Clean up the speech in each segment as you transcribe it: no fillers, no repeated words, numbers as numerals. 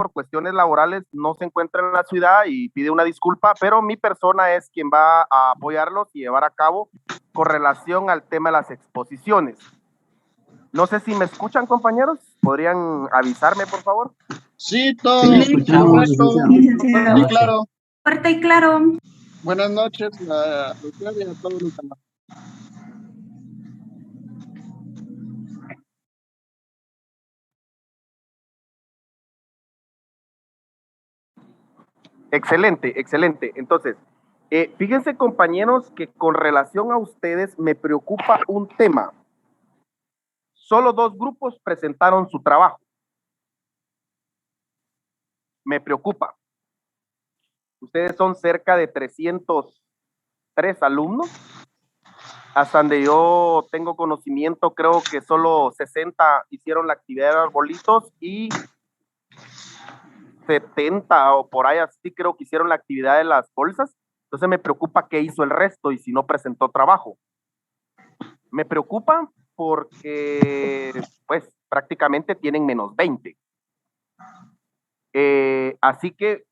por cuestiones laborales no se encuentra en la ciudad y pide una disculpa, pero mi persona es quien va a apoyarlos y llevar a cabo con relación al tema de las exposiciones. No sé si me escuchan, compañeros. ¿Podrían avisarme, por favor? Sí, todo correcto. Fuerte y claro. Fuerte y claro. Buenas noches a usted y a todos los demás. Excelente, excelente. Entonces, fíjense, compañeros, que con relación a ustedes me preocupa un tema. Solo 2 grupos presentaron su trabajo. Me preocupa. Ustedes son cerca de 303 alumnos. Hasta donde yo tengo conocimiento, creo que solo 60 hicieron la actividad de arbolitos y 70 o por ahí así creo que hicieron la actividad de las bolsas. Entonces me preocupa qué hizo el resto y si no presentó trabajo. Me preocupa porque pues prácticamente tienen menos 20. Así que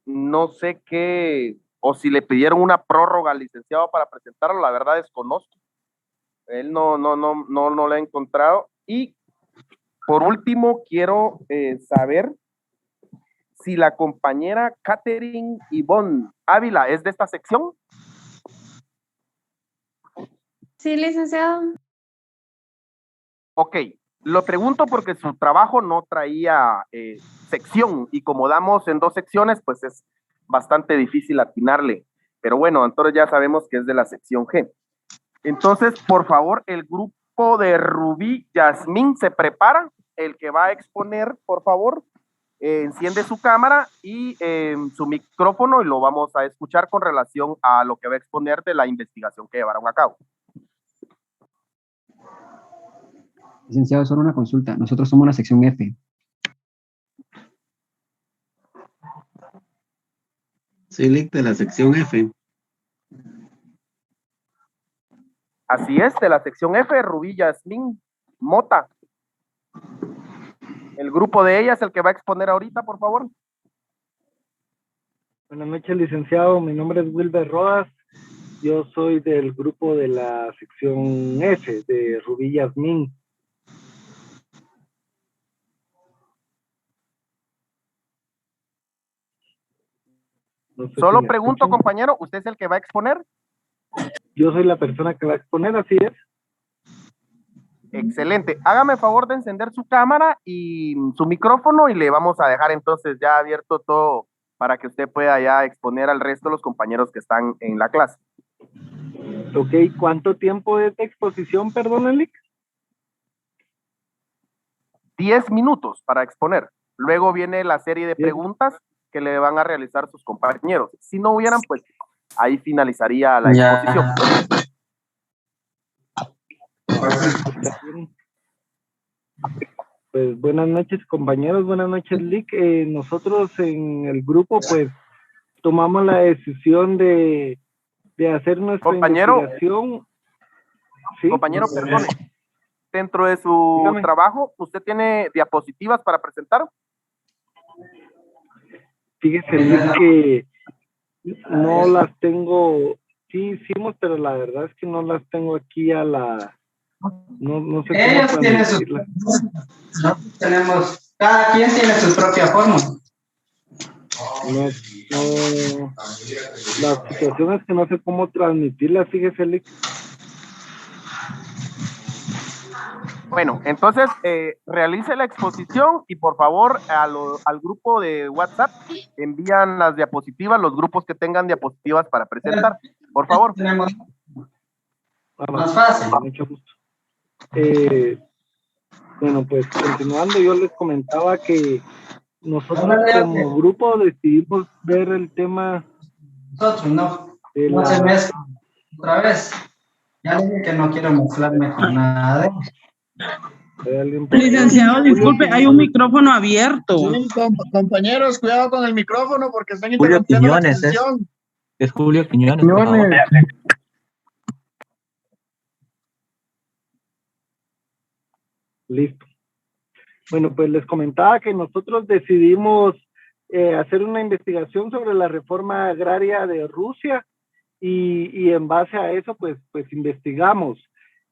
no sé qué, o si le pidieron una prórroga al licenciado para presentarlo, la verdad desconozco. Él no lo he encontrado. Y por último, quiero saber si la compañera Catherine Ivonne Ávila es de esta sección. Sí, licenciado. Ok, lo pregunto porque su trabajo no traía sección y como damos en 2 secciones, pues es bastante difícil atinarle. Pero bueno, entonces ya sabemos que es de la sección G. Entonces, por favor, el grupo de Rubí Yasmín se prepara. El que va a exponer, por favor, enciende su cámara y su micrófono y lo vamos a escuchar con relación a lo que va a exponer de la investigación que llevaron a cabo. Licenciado, solo una consulta. Nosotros somos la sección F. Sí, Lic, de la sección F. Así es, de la sección F, Rubí Yasmín Mota. El grupo de ella es el que va a exponer ahorita, por favor. Buenas noches, licenciado. Mi nombre es Wilber Rodas. Yo soy del grupo de la sección F, de Rubí Yasmín. No sé. Solo si pregunto, escuchan, compañero, ¿usted es el que va a exponer? Yo soy la persona que va a exponer, así es. Excelente. Hágame el favor de encender su cámara y su micrófono y le vamos a dejar entonces ya abierto todo para que usted pueda ya exponer al resto de los compañeros que están en la clase. Ok, ¿cuánto tiempo es de exposición, perdón, Lic? 10 minutos para exponer. Luego viene la serie de preguntas que le van a realizar sus compañeros. Si no hubieran, pues ahí finalizaría la exposición. Pues buenas noches, compañeros, buenas noches, Lic. Nosotros en el grupo, pues, tomamos la decisión de hacer nuestra investigación. ¿Sí? Compañero, perdone. Dentro de su trabajo, ¿usted tiene diapositivas para presentar? Fíjese, Lic, que no las tengo, sí hicimos, pero la verdad es que no las tengo aquí a la... No sé cómo transmitirlas. No tenemos, cada quien tiene su propia forma. No, la situación es que no sé cómo transmitirlas, fíjese, Lic. Bueno, entonces realice la exposición y por favor al grupo de WhatsApp envían las diapositivas, los grupos que tengan diapositivas para presentar. Por favor. Más fácil. Mucho gusto. Bueno, pues continuando, yo les comentaba que nosotros como grupo decidimos ver el tema. Nosotros no se mezcla otra vez. Ya le dije que no quiero mezclarme con nada. Licenciado, disculpe, hay un micrófono abierto. Sí, compañeros, cuidado con el micrófono porque están interrumpiendo la exposición. Es Julio Quiñones, por favor. Listo. Bueno, pues les comentaba que nosotros decidimos hacer una investigación sobre la reforma agraria de Rusia y en base a eso, pues investigamos.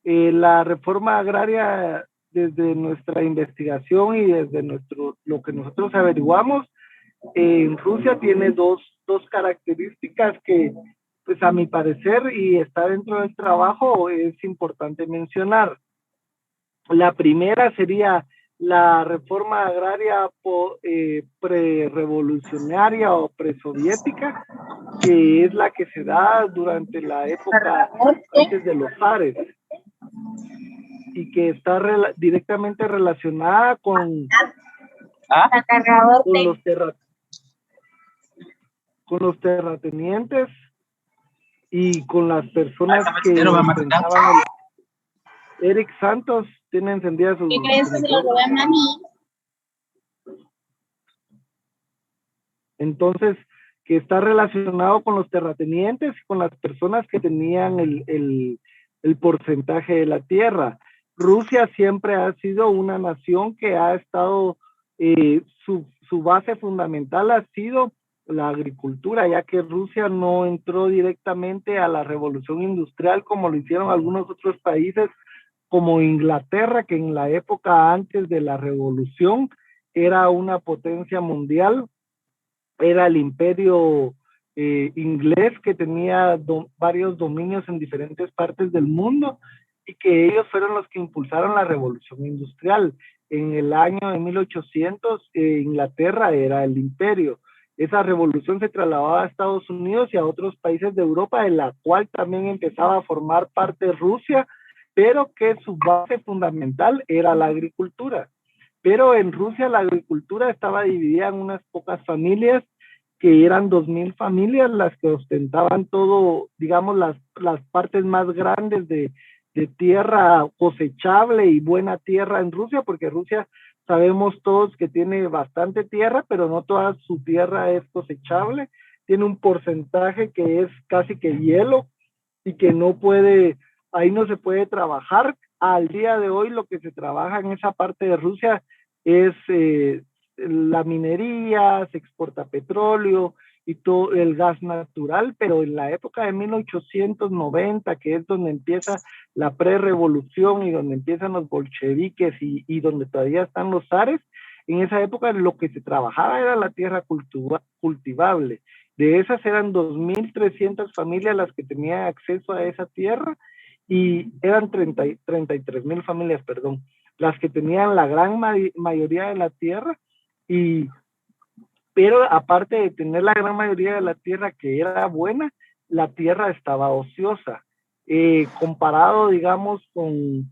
La reforma agraria, desde nuestra investigación y desde lo que nosotros averiguamos, en Rusia tiene dos características que, pues a mi parecer, y está dentro del trabajo, es importante mencionar. La primera sería la reforma agraria pre-revolucionaria o presoviética, que es la que se da durante la época antes de los zares y que está directamente relacionada con los terratenientes y con las personas que enfrentaban Eric Santos tiene encendida su... ¿Qué crees que se lo robé a mami? Entonces, que está relacionado con los terratenientes y con las personas que tenían el porcentaje de la tierra. Rusia siempre ha sido una nación que ha estado, su base fundamental ha sido la agricultura, ya que Rusia no entró directamente a la revolución industrial como lo hicieron algunos otros países, como Inglaterra, que en la época antes de la revolución era una potencia mundial, era el imperio inglés que tenía varios dominios en diferentes partes del mundo y que ellos fueron los que impulsaron la revolución industrial. En el año de 1800, Inglaterra era el imperio. Esa revolución se trasladaba a Estados Unidos y a otros países de Europa, en la cual también empezaba a formar parte Rusia, pero que su base fundamental era la agricultura. Pero en Rusia la agricultura estaba dividida en unas pocas familias, que eran 2000 familias las que ostentaban todo, digamos, las partes más grandes de tierra cosechable y buena tierra en Rusia, porque Rusia sabemos todos que tiene bastante tierra, pero no toda su tierra es cosechable, tiene un porcentaje que es casi que hielo y que no puede, ahí no se puede trabajar. Al día de hoy lo que se trabaja en esa parte de Rusia es la minería, se exporta petróleo y todo el gas natural, pero en la época de 1890, que es donde empieza la pre-revolución y donde empiezan los bolcheviques y donde todavía están los zares, en esa época lo que se trabajaba era la tierra cultivable. De esas eran 2.300 familias las que tenían acceso a esa tierra y eran 33.000 familias, perdón, las que tenían la gran mayoría de la tierra. Pero aparte de tener la gran mayoría de la tierra que era buena, la tierra estaba ociosa. Comparado, digamos, con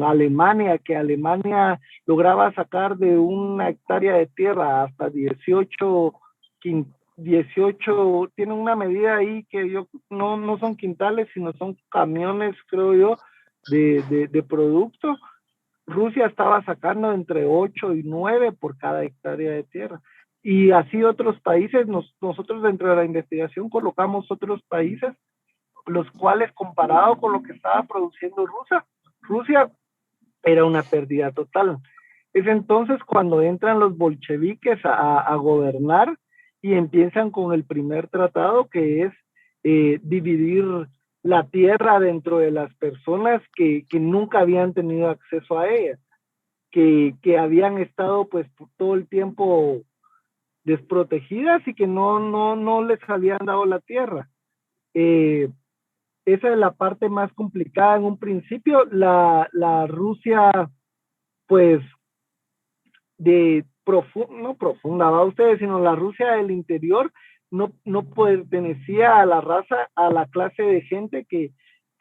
Alemania, que Alemania lograba sacar de una hectárea de tierra hasta 18, tiene una medida ahí que no son quintales, sino son camiones, creo yo, de producto. Rusia estaba sacando entre 8 y 9 por cada hectárea de tierra. Y así otros países, nosotros dentro de la investigación colocamos otros países, los cuales comparado con lo que estaba produciendo Rusia era una pérdida total. Es entonces cuando entran los bolcheviques a gobernar y empiezan con el primer tratado, que es dividir la tierra dentro de las personas que nunca habían tenido acceso a ella, que habían estado pues todo el tiempo desprotegidas y que no les habían dado la tierra. Esa es la parte más complicada en un principio. La Rusia, pues, no profunda, va ustedes, sino la Rusia del interior, no pertenecía a la raza, a la clase de gente que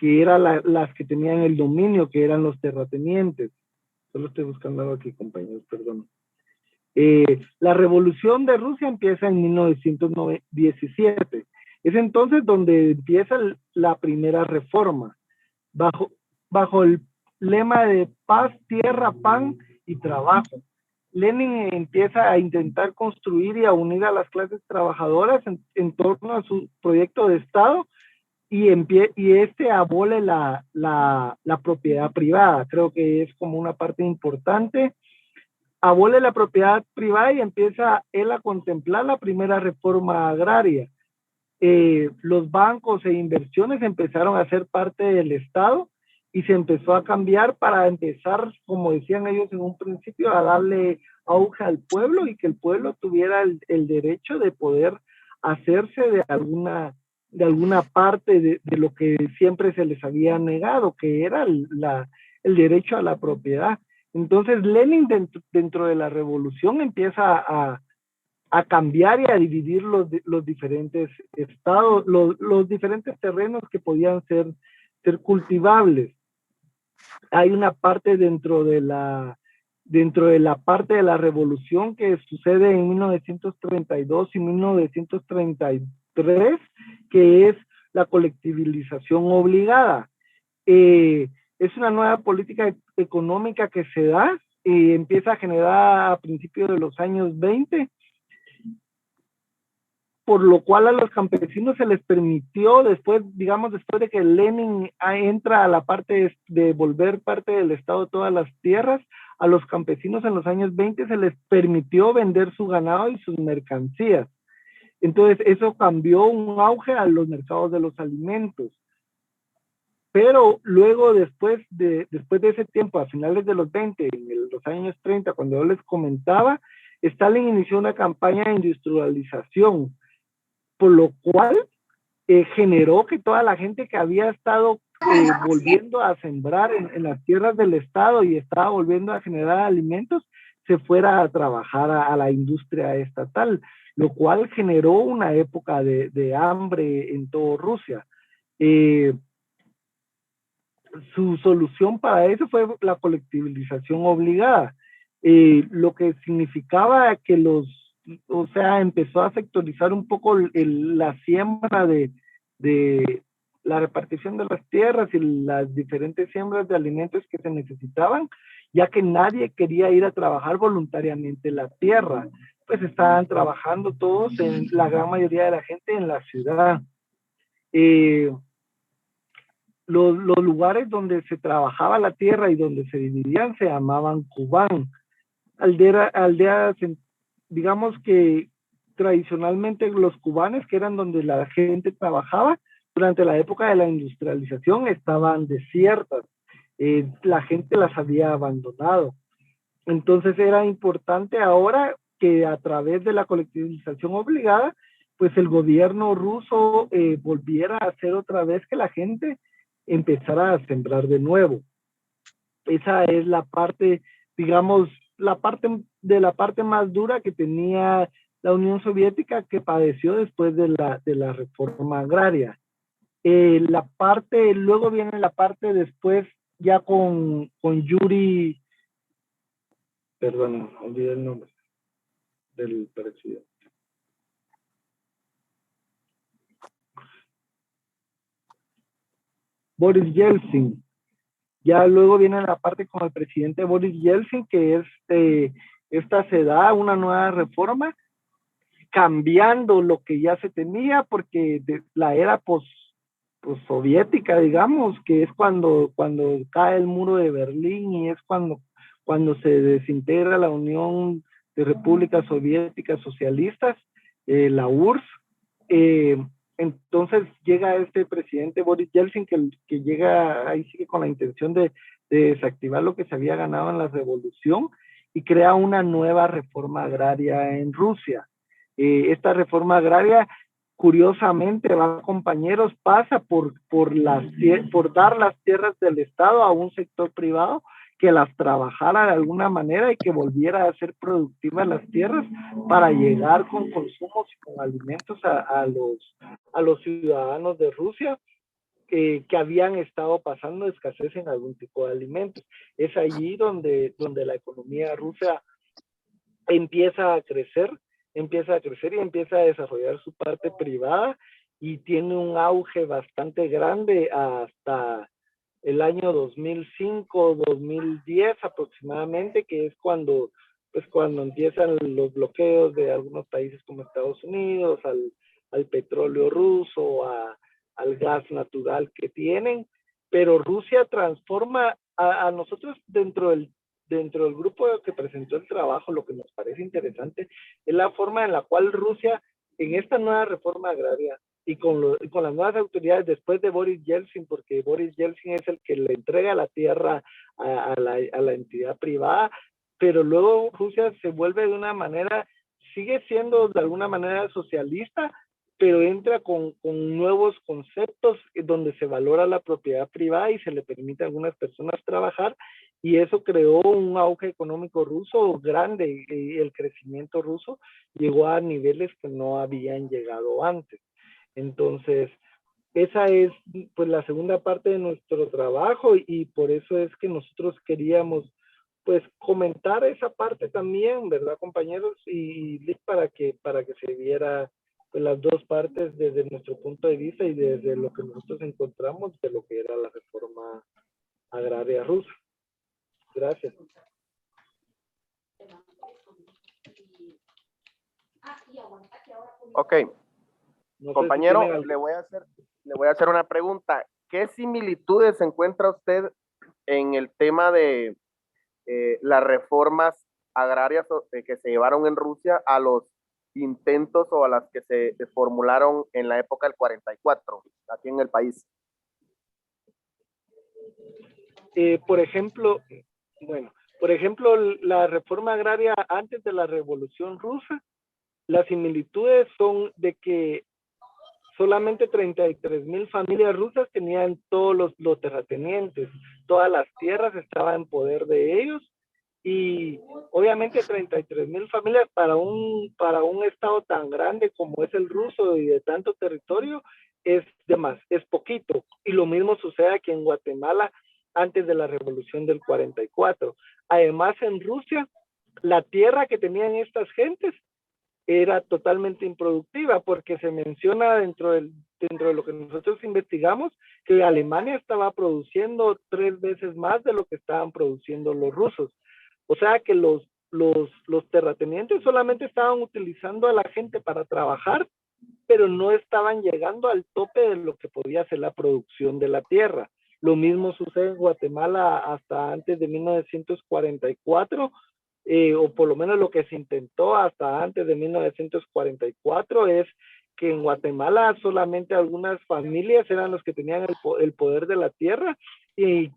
eran las que tenían el dominio, que eran los terratenientes. Solo estoy buscando algo aquí, compañeros, perdón. La revolución de Rusia empieza en 1917. Es entonces donde empieza la primera reforma, bajo el lema de paz, tierra, pan y trabajo. Lenin empieza a intentar construir y a unir a las clases trabajadoras en torno a su proyecto de Estado y abole la propiedad privada. Creo que es como una parte importante. Abole la propiedad privada y empieza él a contemplar la primera reforma agraria. Los bancos e inversiones empezaron a ser parte del Estado y se empezó a cambiar para empezar, como decían ellos en un principio, a darle auge al pueblo y que el pueblo tuviera el derecho de poder hacerse de alguna parte de lo que siempre se les había negado, que era el derecho a la propiedad. Entonces Lenin dentro de la revolución empieza a cambiar y a dividir los diferentes estados, los diferentes terrenos que podían ser cultivables. Hay una parte dentro de la parte de la revolución que sucede en 1932 y 1933, que es la colectivización obligada. Es una nueva política económica que se da y empieza a generar a principios de los años 20, por lo cual a los campesinos se les permitió, después de que Lenin entra a la parte de volver parte del Estado todas las tierras, a los campesinos en los años 20 se les permitió vender su ganado y sus mercancías. Entonces eso cambió un auge a los mercados de los alimentos. Pero luego, después de ese tiempo, a finales de los 20, en los años 30, cuando yo les comentaba, Stalin inició una campaña de industrialización, por lo cual generó que toda la gente que había estado volviendo a sembrar en las tierras del Estado y estaba volviendo a generar alimentos, se fuera a trabajar a la industria estatal, lo cual generó una época de hambre en toda Rusia. Su solución para eso fue la colectivización obligada, lo que significaba que empezó a sectorizar un poco la siembra de la repartición de las tierras y las diferentes siembras de alimentos que se necesitaban, ya que nadie quería ir a trabajar voluntariamente la tierra, pues estaban trabajando todos, la gran mayoría de la gente en la ciudad. Los lugares donde se trabajaba la tierra y donde se dividían se llamaban Kubán, aldeas, digamos que tradicionalmente los cubanes, que eran donde la gente trabajaba, durante la época de la industrialización estaban desiertas, la gente las había abandonado. Entonces era importante ahora que a través de la colectivización obligada, pues el gobierno ruso volviera a hacer otra vez que la gente empezara a sembrar de nuevo. Esa es la parte, digamos, la parte más dura que tenía la Unión Soviética, que padeció después de la reforma agraria. Luego viene la parte después ya con Yuri, perdón, olvidé el nombre del presidente. Boris Yeltsin. Ya luego viene la parte con el presidente Boris Yeltsin, que es, esta se da una nueva reforma, cambiando lo que ya se tenía, porque de la era soviética, digamos, que es cuando cae el muro de Berlín y es cuando se desintegra la Unión de Repúblicas Soviéticas Socialistas, la URSS. Entonces llega este presidente Boris Yeltsin que llega, ahí sigue con la intención de desactivar lo que se había ganado en la revolución y crea una nueva reforma agraria en Rusia. Esta reforma agraria, curiosamente, compañeros, pasa por dar las tierras del Estado a un sector privado que las trabajara de alguna manera y que volviera a ser productivas las tierras para llegar con consumos y con alimentos a los ciudadanos de Rusia que habían estado pasando escasez en algún tipo de alimentos. Es allí donde la economía rusa empieza a crecer y empieza a desarrollar su parte privada y tiene un auge bastante grande hasta el año 2005, 2010 aproximadamente, que es cuando empiezan los bloqueos de algunos países como Estados Unidos, al petróleo ruso, al gas natural que tienen, pero Rusia transforma a nosotros dentro del grupo que presentó el trabajo. Lo que nos parece interesante es la forma en la cual Rusia, en esta nueva reforma agraria y con las nuevas autoridades después de Boris Yeltsin, porque Boris Yeltsin es el que le entrega la tierra a la entidad privada, pero luego Rusia se vuelve de una manera, sigue siendo de alguna manera socialista, pero entra con nuevos conceptos donde se valora la propiedad privada y se le permite a algunas personas trabajar, y eso creó un auge económico ruso grande, y el crecimiento ruso llegó a niveles que no habían llegado antes. Entonces, esa es pues la segunda parte de nuestro trabajo, y por eso es que nosotros queríamos pues comentar esa parte también, ¿verdad, compañeros? Y para que se viera pues las dos partes desde nuestro punto de vista y desde lo que nosotros encontramos de lo que era la reforma agraria rusa. Gracias. Ok. No compañero, si le voy a hacer una pregunta. ¿Qué similitudes encuentra usted en el tema de las reformas agrarias que se llevaron en Rusia a los intentos o a las que se formularon en la época del 44 aquí en el país? Por ejemplo, la reforma agraria antes de la Revolución Rusa, las similitudes son de que solamente 33,000 familias rusas tenían todos los terratenientes, todas las tierras estaban en poder de ellos, y obviamente 33,000 familias para un estado tan grande como es el ruso y de tanto territorio es poquito. Y lo mismo sucede aquí en Guatemala antes de la Revolución del 44. Además, en Rusia, la tierra que tenían estas gentes era totalmente improductiva, porque se menciona dentro de lo que nosotros investigamos que Alemania estaba produciendo 3 veces más de lo que estaban produciendo los rusos. O sea que los terratenientes solamente estaban utilizando a la gente para trabajar, pero no estaban llegando al tope de lo que podía ser la producción de la tierra. Lo mismo sucede en Guatemala hasta antes de 1944, o por lo menos lo que se intentó hasta antes de 1944 es que en Guatemala solamente algunas familias eran los que tenían el poder de la tierra, y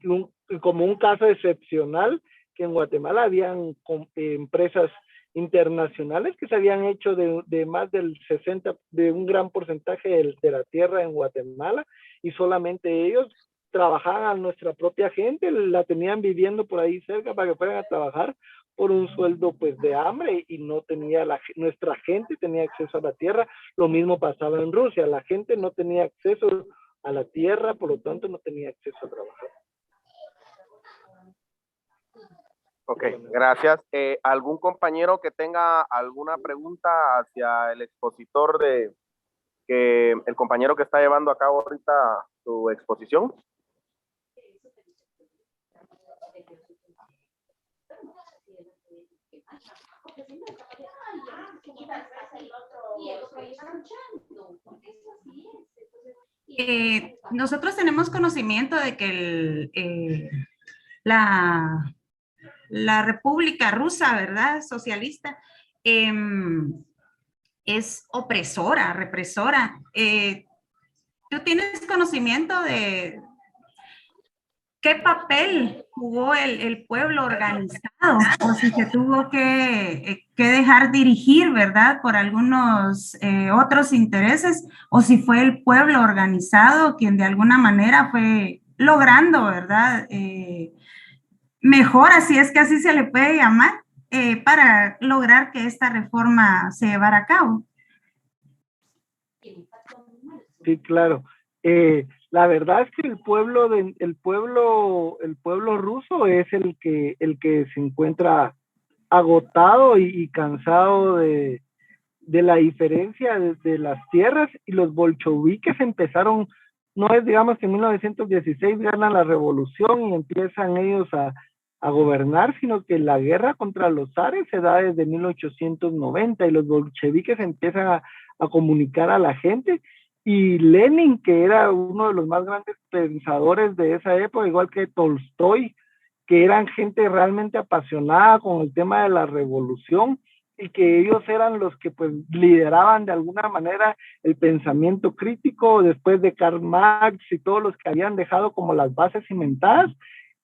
como un caso excepcional, que en Guatemala habían empresas internacionales que se habían hecho de más del 60, de un gran porcentaje de la tierra en Guatemala, y solamente ellos trabajaban a nuestra propia gente, la tenían viviendo por ahí cerca para que fueran a trabajar por un sueldo pues de hambre, y no tenía nuestra gente tenía acceso a la tierra. Lo mismo pasaba en Rusia, la gente no tenía acceso a la tierra, por lo tanto no tenía acceso a trabajar. Ok, gracias. ¿Algún compañero que tenga alguna pregunta hacia el expositor el compañero que está llevando a cabo ahorita su exposición? Nosotros tenemos conocimiento de que la República Rusa, ¿verdad? Socialista, es opresora, represora. ¿Tú tienes conocimiento de qué papel jugó el pueblo organizado? O si se tuvo que dejar dirigir, ¿verdad? Por algunos otros intereses, o si fue el pueblo organizado quien de alguna manera fue logrando, ¿verdad? Mejor, así es que así se le puede llamar, para lograr que esta reforma se llevara a cabo. Sí, claro. La verdad es que el pueblo ruso es el que se encuentra agotado y cansado de la diferencia de las tierras, y los bolcheviques empezaron, no es digamos que en 1916 ganan la revolución y empiezan ellos a gobernar, sino que la guerra contra los zares se da desde 1890, y los bolcheviques empiezan a comunicar a la gente, y Lenin, que era uno de los más grandes pensadores de esa época, igual que Tolstoy, que eran gente realmente apasionada con el tema de la revolución, y que ellos eran los que pues lideraban de alguna manera el pensamiento crítico después de Karl Marx y todos los que habían dejado como las bases cimentadas.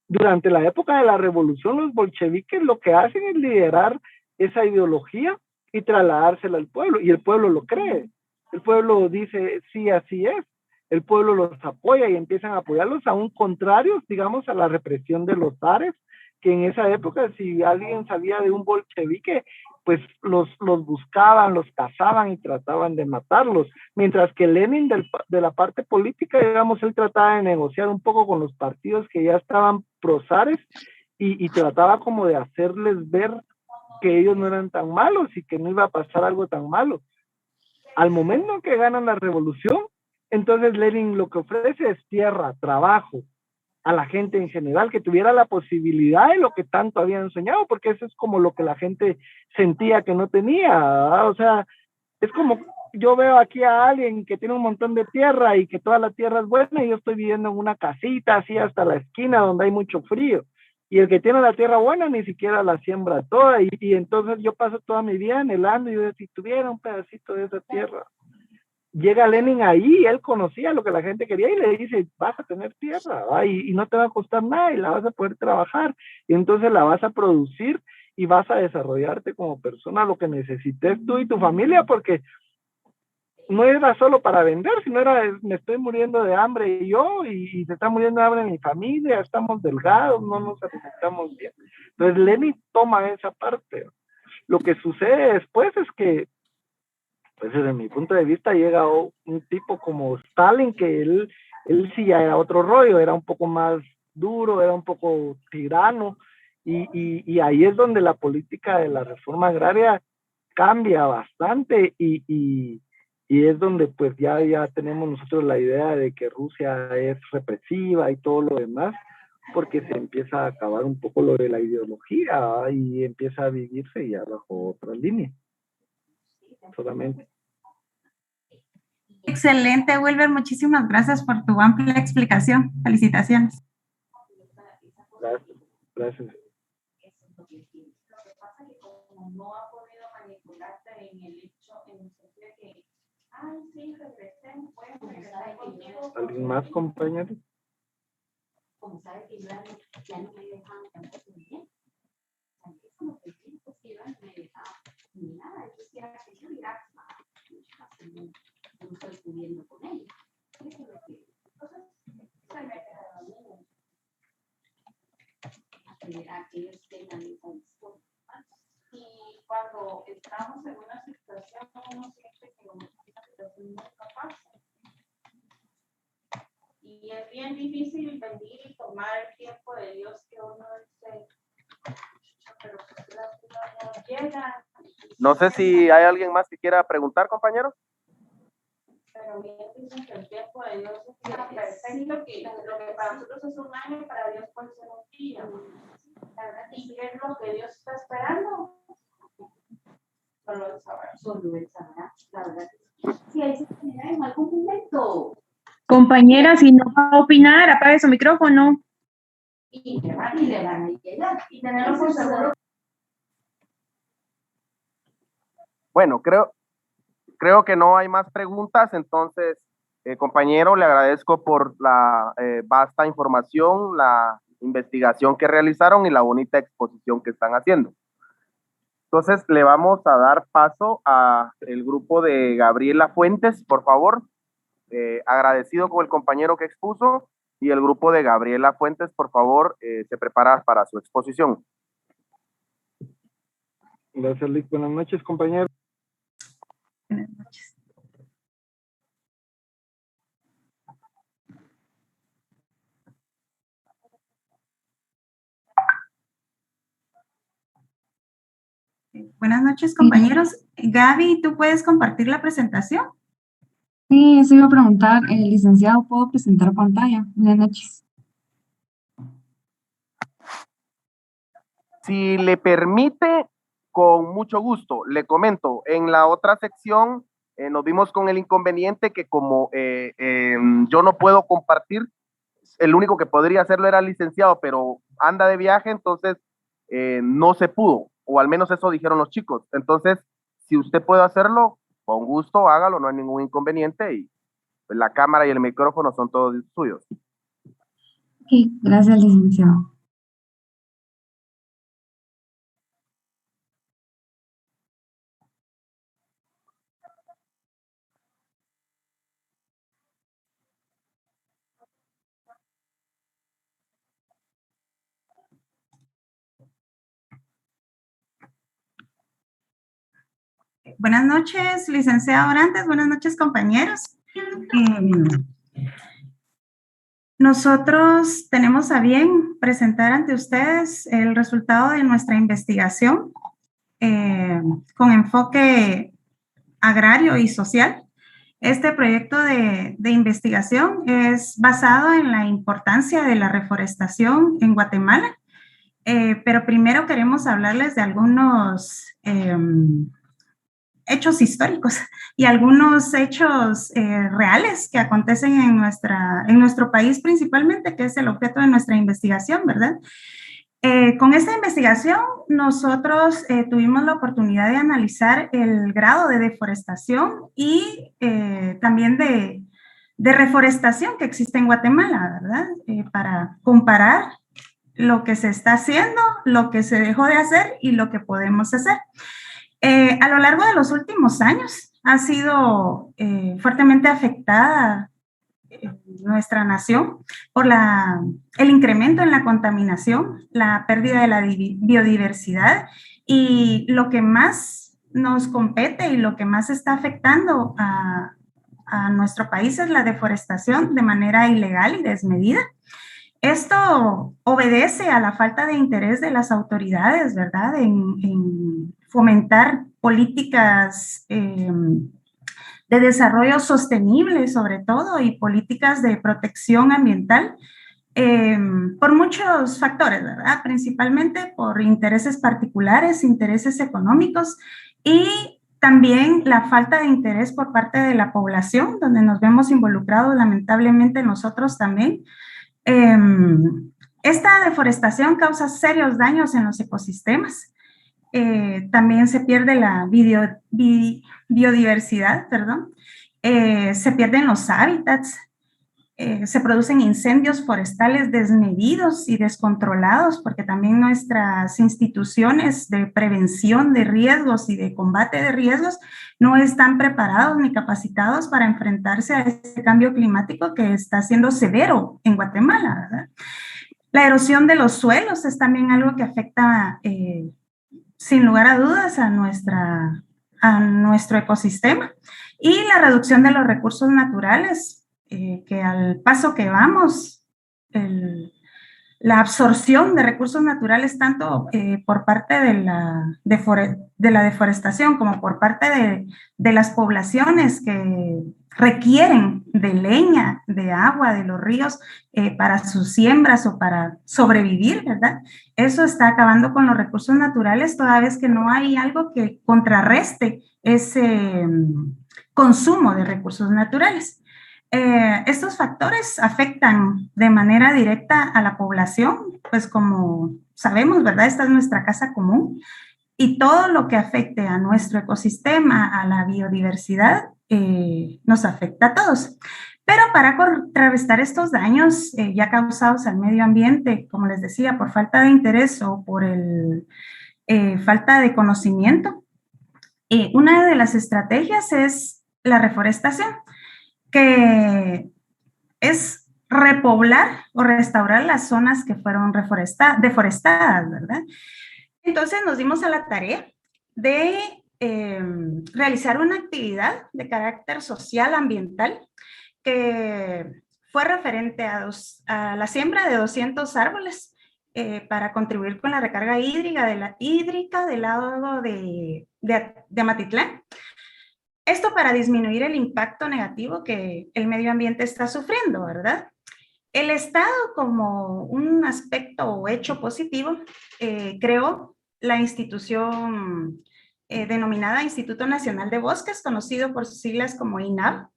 Durante la época de la revolución, los bolcheviques lo que hacen es liderar esa ideología y trasladársela al pueblo, y el pueblo lo cree. El pueblo dice, sí, así es. El pueblo los apoya y empiezan a apoyarlos, aún contrarios, digamos, a la represión de los zares, que en esa época, si alguien sabía de un bolchevique, pues los buscaban, los cazaban y trataban de matarlos. Mientras que Lenin, de la parte política, digamos, él trataba de negociar un poco con los partidos que ya estaban pro-zares y trataba como de hacerles ver que ellos no eran tan malos y que no iba a pasar algo tan malo. Al momento que ganan la revolución, entonces Lenin lo que ofrece es tierra, trabajo a la gente en general, que tuviera la posibilidad de lo que tanto habían soñado, porque eso es como lo que la gente sentía que no tenía, ¿verdad? O sea, es como yo veo aquí a alguien que tiene un montón de tierra y que toda la tierra es buena, y yo estoy viviendo en una casita así hasta la esquina donde hay mucho frío, y el que tiene la tierra buena ni siquiera la siembra toda, y entonces yo paso toda mi vida anhelando, y yo si tuviera un pedacito de esa tierra. Llega Lenin ahí, él conocía lo que la gente quería y le dice, vas a tener tierra, ¿va? Y no te va a costar nada y la vas a poder trabajar, y entonces la vas a producir y vas a desarrollarte como persona, lo que necesites tú y tu familia, porque no era solo para vender, sino era, me estoy muriendo de hambre yo, y se está muriendo de hambre mi familia, estamos delgados, no nos alimentamos bien. Entonces Lenin toma esa parte. Lo que sucede después es que, pues desde mi punto de vista, llega un tipo como Stalin, que él sí ya era otro rollo, era un poco más duro, era un poco tirano, y ahí es donde la política de la reforma agraria cambia bastante, y es donde pues ya tenemos nosotros la idea de que Rusia es represiva y todo lo demás, porque se empieza a acabar un poco lo de la ideología, ¿verdad? Y empieza a vivirse ya bajo otra línea. Solamente. Excelente, Wilber. Muchísimas gracias por tu amplia explicación. Felicitaciones. Gracias. Gracias. Lo que pasa es que como no ha podido manipularte en el hecho, en el sentido de que, ay, sí, regresé, pueden regresar contigo. ¿Alguien más, compañero? Como sabe que ya no me dejaban tampoco bien. Antes como que sí, pues iban, me dejaban ni nada. Yo quisiera que yo diera, no estoy pudiendo con ella. Eso es lo que, entonces, se me ha quedado bien. A que ellos tengan esa disculpa. Y cuando estamos en una situación, uno siente que una situación muy capaz. Y es bien difícil venir y tomar el tiempo de Dios, que uno dice, pero pues las cosas no llegan. No sé si hay alguien más que quiera preguntar, compañero. Pero bien dicen que el tiempo de Dios es perfecto, que lo que para nosotros es un año, para Dios puede ser un día. ¿Y qué es lo que Dios está esperando? Solo Él sabrá. Solo Él sabrá, la verdad. Si ahí se genera en algún momento. Compañera, si no va a opinar, apague su micrófono. Y le van a llegar. Y tenerlo por seguro. Bueno, creo que no hay más preguntas, entonces, compañero, le agradezco por la vasta información, la investigación que realizaron y la bonita exposición que están haciendo. Entonces, le vamos a dar paso a el grupo de Gabriela Fuentes, por favor. Agradecido con el compañero que expuso, y el grupo de Gabriela Fuentes, por favor, se prepara para su exposición. Gracias, Lick. Buenas noches, compañero. Buenas noches. Buenas noches, compañeros. Gaby, ¿tú puedes compartir la presentación? Sí, eso iba a preguntar. Licenciado, ¿puedo presentar pantalla? Buenas noches. Si le permite, con mucho gusto. Le comento, en la otra sección nos vimos con el inconveniente que como yo no puedo compartir, el único que podría hacerlo era el licenciado, pero anda de viaje, entonces no se pudo, o al menos eso dijeron los chicos. Entonces, si usted puede hacerlo, con gusto hágalo, no hay ningún inconveniente y pues, la cámara y el micrófono son todos suyos. Ok, gracias, licenciado. Buenas noches, licenciado Orantes. Buenas noches, compañeros. Nosotros tenemos a bien presentar ante ustedes el resultado de nuestra investigación con enfoque agrario y social. Este proyecto de investigación es basado en la importancia de la reforestación en Guatemala, pero primero queremos hablarles de algunos hechos históricos y algunos hechos reales que acontecen en nuestro país principalmente, que es el objeto de nuestra investigación, ¿verdad? Con esta investigación nosotros tuvimos la oportunidad de analizar el grado de deforestación y también de reforestación que existe en Guatemala, ¿verdad? Para comparar lo que se está haciendo, lo que se dejó de hacer y lo que podemos hacer. A lo largo de los últimos años ha sido fuertemente afectada nuestra nación por el incremento en la contaminación, la pérdida de la biodiversidad y lo que más nos compete y lo que más está afectando a nuestro país es la deforestación de manera ilegal y desmedida. Esto obedece a la falta de interés de las autoridades, ¿verdad?, en fomentar políticas de desarrollo sostenible, sobre todo, y políticas de protección ambiental, por muchos factores, ¿verdad? Principalmente por intereses particulares, intereses económicos y también la falta de interés por parte de la población, donde nos vemos involucrados lamentablemente nosotros también. Esta deforestación causa serios daños en los ecosistemas. También se pierde la biodiversidad, perdón. Se pierden los hábitats. Se producen incendios forestales desmedidos y descontrolados, porque también nuestras instituciones de prevención de riesgos y de combate de riesgos no están preparados ni capacitados para enfrentarse a este cambio climático que está siendo severo en Guatemala, ¿verdad? La erosión de los suelos es también algo que afecta, sin lugar a dudas, a nuestro ecosistema, y la reducción de los recursos naturales, que al paso que vamos, la absorción de recursos naturales, tanto por parte de la deforestación como por parte de las poblaciones que requieren de leña, de agua, de los ríos para sus siembras o para sobrevivir, ¿verdad? Eso está acabando con los recursos naturales toda vez que no hay algo que contrarreste ese consumo de recursos naturales. Estos factores afectan de manera directa a la población, pues como sabemos, ¿verdad? Esta es nuestra casa común y todo lo que afecte a nuestro ecosistema, a la biodiversidad, nos afecta a todos. Pero para contrarrestar estos daños ya causados al medio ambiente, como les decía, por falta de interés o por falta de conocimiento, una de las estrategias es la reforestación, que es repoblar o restaurar las zonas que fueron deforestadas, ¿verdad? Entonces nos dimos a la tarea de realizar una actividad de carácter social ambiental que fue referente a la siembra de 200 árboles para contribuir con la recarga hídrica del lado de Amatitlán. Esto para disminuir el impacto negativo que el medio ambiente está sufriendo, ¿verdad? El Estado, como un aspecto o hecho positivo, creó la institución denominada Instituto Nacional de Bosques, conocido por sus siglas como INAB,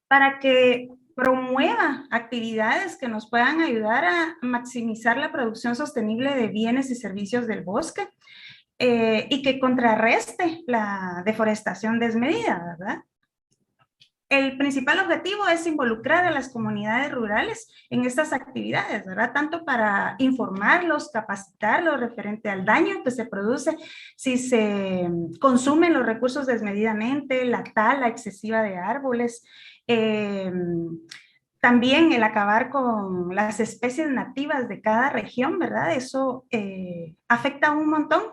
para que promueva actividades que nos puedan ayudar a maximizar la producción sostenible de bienes y servicios del bosque y que contrarreste la deforestación desmedida, ¿verdad? El principal objetivo es involucrar a las comunidades rurales en estas actividades, ¿verdad? Tanto para informarlos, capacitarlos referente al daño que se produce si se consumen los recursos desmedidamente, la tala excesiva de árboles, también el acabar con las especies nativas de cada región, ¿verdad? Eso afecta un montón,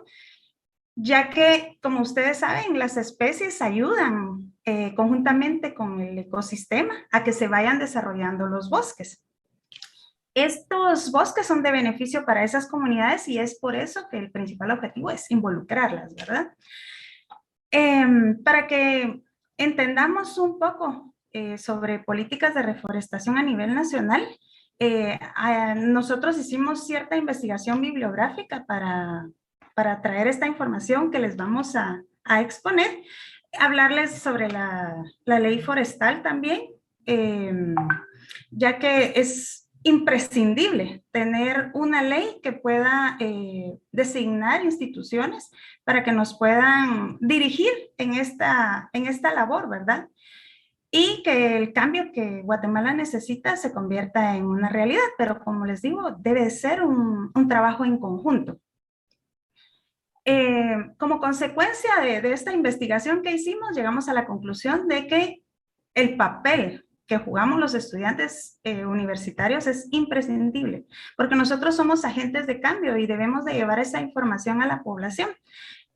ya que, como ustedes saben, las especies ayudan conjuntamente con el ecosistema a que se vayan desarrollando los bosques. Estos bosques son de beneficio para esas comunidades y es por eso que el principal objetivo es involucrarlas, ¿verdad? Para que entendamos un poco sobre políticas de reforestación a nivel nacional, nosotros hicimos cierta investigación bibliográfica para traer esta información que les vamos a exponer, hablarles sobre la ley forestal también, ya que es imprescindible tener una ley que pueda designar instituciones para que nos puedan dirigir en esta labor, ¿verdad? Y que el cambio que Guatemala necesita se convierta en una realidad, pero como les digo, debe ser un trabajo en conjunto. Como consecuencia de esta investigación que hicimos, llegamos a la conclusión de que el papel que jugamos los estudiantes universitarios es imprescindible, porque nosotros somos agentes de cambio y debemos de llevar esa información a la población.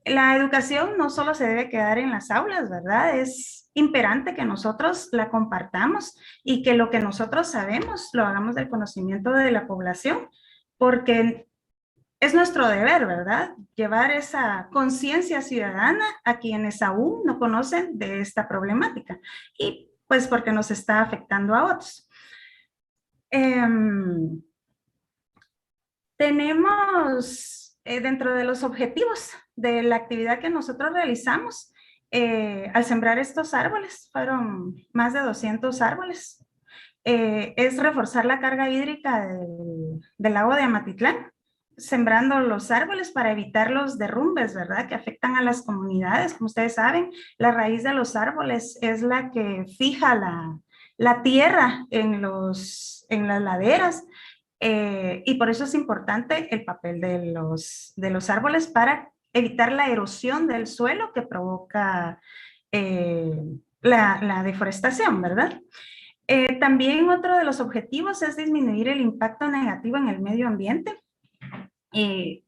La educación no solo se debe quedar en las aulas, ¿verdad? Es imperante que nosotros la compartamos y que lo que nosotros sabemos lo hagamos del conocimiento de la población, porque es nuestro deber, ¿verdad? Llevar esa conciencia ciudadana a quienes aún no conocen de esta problemática y pues porque nos está afectando a otros. Tenemos dentro de los objetivos de la actividad que nosotros realizamos, al sembrar estos árboles, fueron más de 200 árboles, es reforzar la carga hídrica del lago de Amatitlán, sembrando los árboles para evitar los derrumbes, ¿verdad? Que afectan a las comunidades. Como ustedes saben, la raíz de los árboles es la que fija la tierra en las laderas, y por eso es importante el papel de los árboles para evitar la erosión del suelo que provoca la deforestación, ¿verdad? También otro de los objetivos es disminuir el impacto negativo en el medio ambiente, el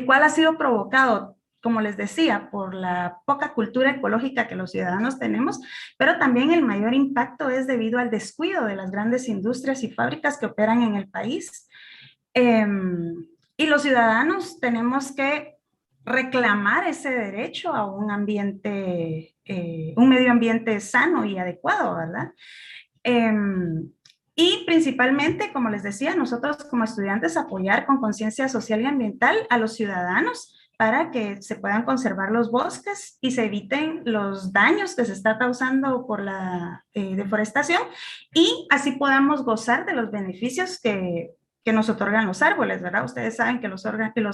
cual ha sido provocado, como les decía, por la poca cultura ecológica que los ciudadanos tenemos, pero también el mayor impacto es debido al descuido de las grandes industrias y fábricas que operan en el país. Y los ciudadanos tenemos que reclamar ese derecho a un ambiente, un medio ambiente sano y adecuado, ¿verdad? Y principalmente, como les decía, nosotros como estudiantes apoyar con conciencia social y ambiental a los ciudadanos para que se puedan conservar los bosques y se eviten los daños que se está causando por la deforestación y así podamos gozar de los beneficios que nos otorgan los árboles, ¿verdad? Ustedes saben que los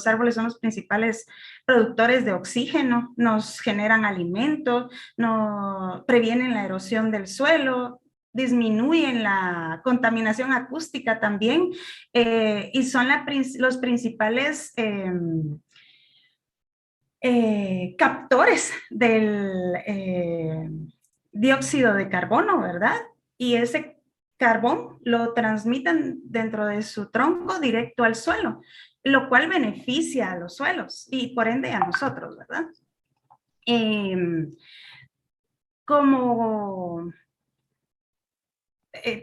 árboles son los principales productores de oxígeno, nos generan alimento, previenen la erosión del suelo, disminuyen la contaminación acústica también, y son los principales captores del dióxido de carbono, ¿verdad? Y ese carbón lo transmiten dentro de su tronco directo al suelo, lo cual beneficia a los suelos y por ende a nosotros, ¿verdad? Como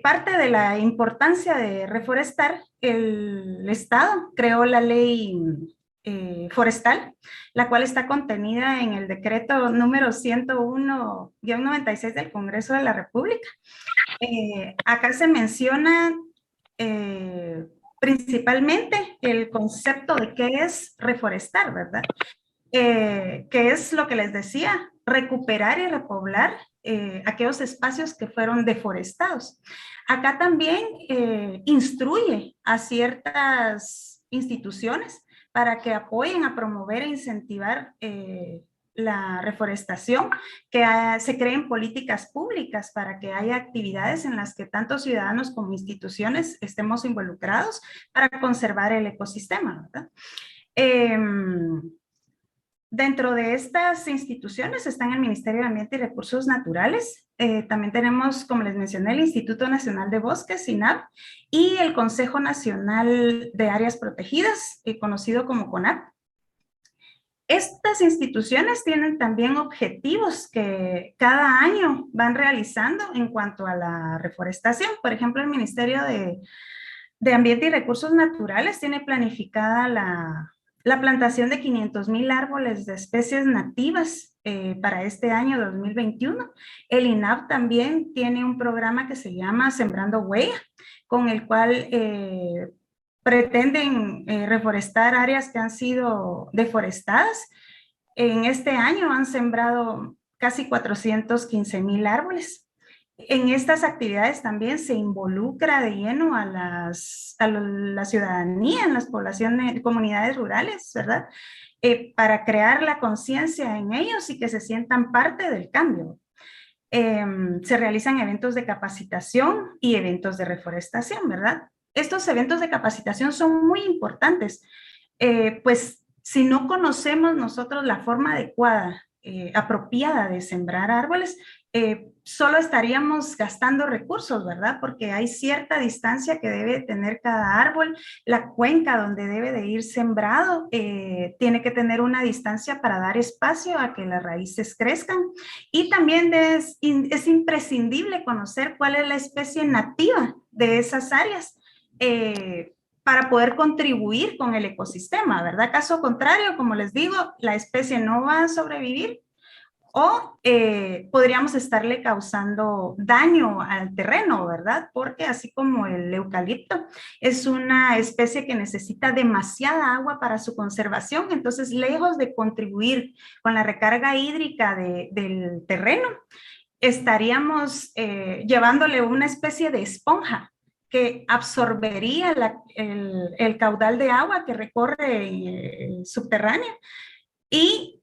parte de la importancia de reforestar, el Estado creó la ley forestal, la cual está contenida en el decreto número 101-96 del Congreso de la República. Acá se menciona principalmente el concepto de qué es reforestar, ¿verdad? que es lo que les decía, recuperar y repoblar aquellos espacios que fueron deforestados. Acá también instruye a ciertas instituciones para que apoyen a promover e incentivar la reforestación, que se creen políticas públicas para que haya actividades en las que tanto ciudadanos como instituciones estemos involucrados para conservar el ecosistema, ¿verdad? Dentro de estas instituciones están el Ministerio de Ambiente y Recursos Naturales. También tenemos, como les mencioné, el Instituto Nacional de Bosques, INAP, y el Consejo Nacional de Áreas Protegidas, conocido como CONAP. Estas instituciones tienen también objetivos que cada año van realizando en cuanto a la reforestación. Por ejemplo, el Ministerio de Ambiente y Recursos Naturales tiene planificada la plantación de 500,000 árboles de especies nativas para este año 2021. El INAP también tiene un programa que se llama Sembrando Huella, con el cual pretenden reforestar áreas que han sido deforestadas. En este año han sembrado casi 415,000 árboles. En estas actividades también se involucra de lleno a la ciudadanía, en las poblaciones, comunidades rurales, ¿verdad? Para crear la conciencia en ellos y que se sientan parte del cambio. Se realizan eventos de capacitación y eventos de reforestación, ¿verdad? Estos eventos de capacitación son muy importantes, pues si no conocemos nosotros la forma adecuada, apropiada de sembrar árboles, solo estaríamos gastando recursos, ¿verdad? Porque hay cierta distancia que debe tener cada árbol, la cuenca donde debe de ir sembrado tiene que tener una distancia para dar espacio a que las raíces crezcan, y también es imprescindible conocer cuál es la especie nativa de esas áreas para poder contribuir con el ecosistema, ¿verdad? Caso contrario, como les digo, la especie no va a sobrevivir o podríamos estarle causando daño al terreno, ¿verdad? Porque así como el eucalipto es una especie que necesita demasiada agua para su conservación, entonces lejos de contribuir con la recarga hídrica del terreno, estaríamos llevándole una especie de esponja que absorbería el caudal de agua que recorre subterráneo y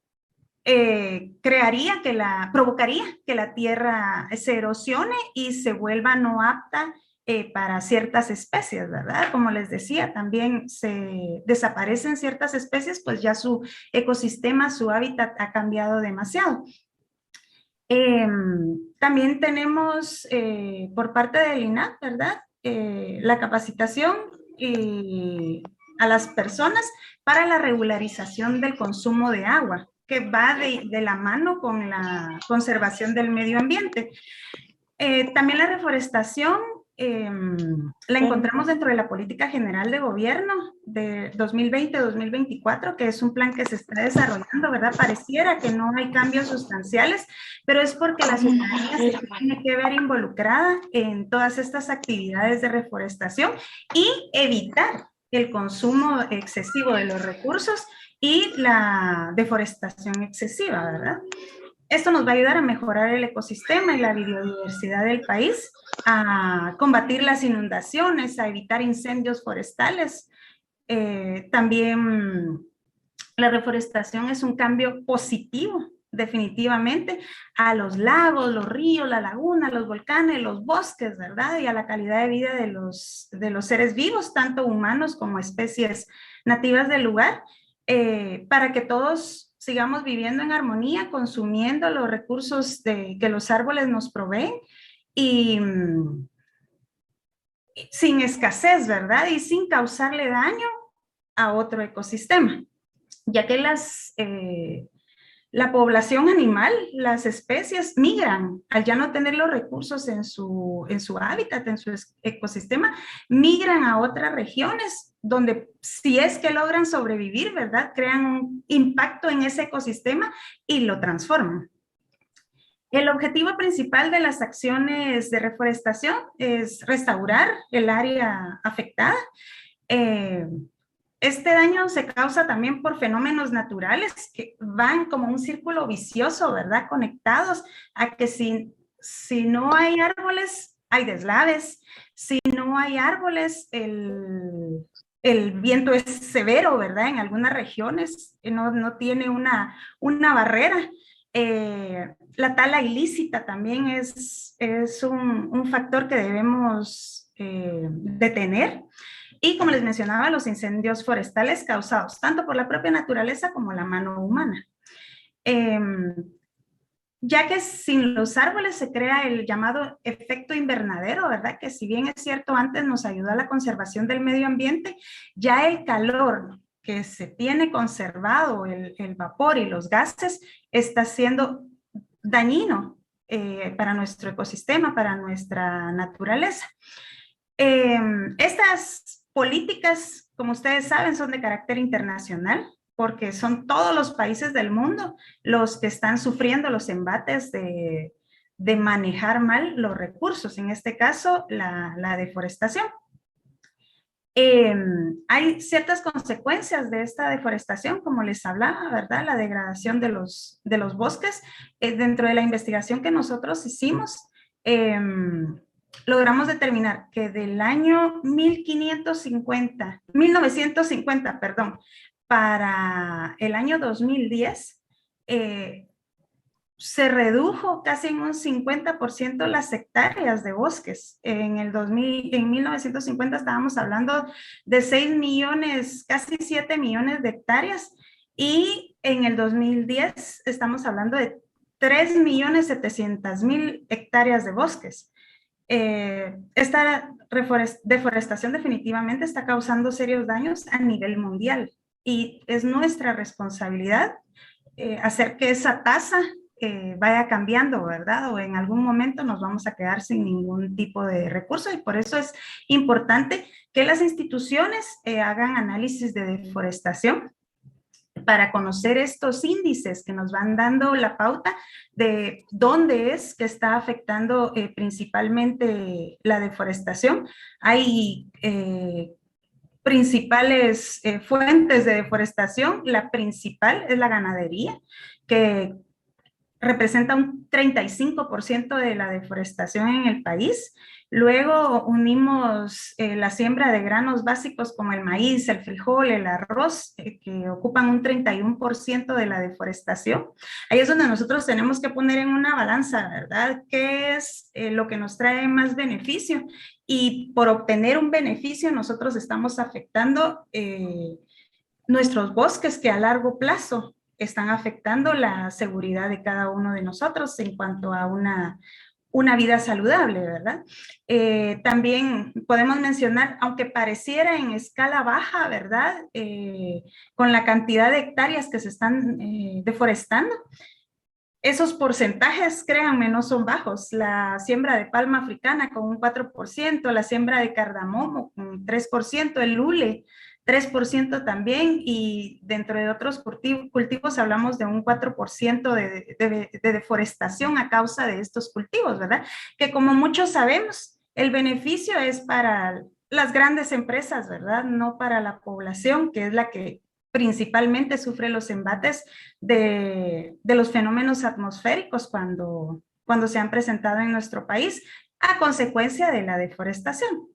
provocaría que la tierra se erosione y se vuelva no apta para ciertas especies, ¿verdad? Como les decía, también se desaparecen ciertas especies, pues ya su ecosistema, su hábitat ha cambiado demasiado. También tenemos por parte del INAP, ¿verdad? La capacitación a las personas para la regularización del consumo de agua, que va de la mano con la conservación del medio ambiente. También la reforestación la encontramos dentro de la Política General de Gobierno de 2020-2024, que es un plan que se está desarrollando, ¿verdad? Pareciera que no hay cambios sustanciales, pero es porque la ciudadanía se tiene que ver involucrada en todas estas actividades de reforestación y evitar el consumo excesivo de los recursos y la deforestación excesiva, ¿verdad? Esto nos va a ayudar a mejorar el ecosistema y la biodiversidad del país, a combatir las inundaciones, a evitar incendios forestales. También la reforestación es un cambio positivo, definitivamente, a los lagos, los ríos, la laguna, los volcanes, los bosques, ¿verdad? Y a la calidad de vida de los seres vivos, tanto humanos como especies nativas del lugar, para que todos sigamos viviendo en armonía, consumiendo los recursos que los árboles nos proveen y sin escasez, ¿verdad? Y sin causarle daño a otro ecosistema, ya que la población animal, las especies migran, al ya no tener los recursos en su hábitat, en su ecosistema, migran a otras regiones donde si es que logran sobrevivir, ¿verdad? Crean un impacto en ese ecosistema y lo transforman. El objetivo principal de las acciones de reforestación es restaurar el área afectada, Este daño se causa también por fenómenos naturales que van como un círculo vicioso, ¿verdad? Conectados a que si no hay árboles, hay deslaves. Si no hay árboles, el viento es severo, ¿verdad? En algunas regiones no tiene una barrera. La tala ilícita también es un factor que debemos detener. Y como les mencionaba, los incendios forestales causados tanto por la propia naturaleza como la mano humana. Ya que sin los árboles se crea el llamado efecto invernadero, ¿verdad? Que si bien es cierto, antes nos ayudó a la conservación del medio ambiente, ya el calor que se tiene conservado, el vapor y los gases, está siendo dañino para nuestro ecosistema, para nuestra naturaleza. Estas políticas, como ustedes saben, son de carácter internacional, porque son todos los países del mundo los que están sufriendo los embates de manejar mal los recursos, en este caso la deforestación. Hay ciertas consecuencias de esta deforestación, como les hablaba, ¿verdad? La degradación de los bosques. Dentro de la investigación que nosotros hicimos, logramos determinar que del año 1950, perdón, para el año 2010, se redujo casi en un 50% las hectáreas de bosques. En 1950 estábamos hablando de 6 millones, casi 7 millones de hectáreas, y en el 2010 estamos hablando de 3.700.000 hectáreas de bosques. Esta deforestación definitivamente está causando serios daños a nivel mundial y es nuestra responsabilidad hacer que esa tasa vaya cambiando, ¿verdad? O en algún momento nos vamos a quedar sin ningún tipo de recurso, y por eso es importante que las instituciones hagan análisis de deforestación para conocer estos índices que nos van dando la pauta de dónde es que está afectando principalmente la deforestación. Hay principales fuentes de deforestación. La principal es la ganadería, que representa un 35% de la deforestación en el país. Luego unimos la siembra de granos básicos como el maíz, el frijol, el arroz, que ocupan un 31% de la deforestación. Ahí es donde nosotros tenemos que poner en una balanza, ¿verdad? ¿Qué es lo que nos trae más beneficio? Y por obtener un beneficio nosotros estamos afectando nuestros bosques, que a largo plazo están afectando la seguridad de cada uno de nosotros en cuanto a una vida saludable, ¿verdad? También podemos mencionar, aunque pareciera en escala baja, ¿verdad? Con la cantidad de hectáreas que se están deforestando, esos porcentajes, créanme, no son bajos. La siembra de palma africana con un 4%, la siembra de cardamomo con un 3%, el lule 3% también, y dentro de otros cultivos hablamos de un 4% de deforestación a causa de estos cultivos, ¿verdad? Que como muchos sabemos, el beneficio es para las grandes empresas, ¿verdad? No para la población, que es la que principalmente sufre los embates de los fenómenos atmosféricos cuando se han presentado en nuestro país a consecuencia de la deforestación.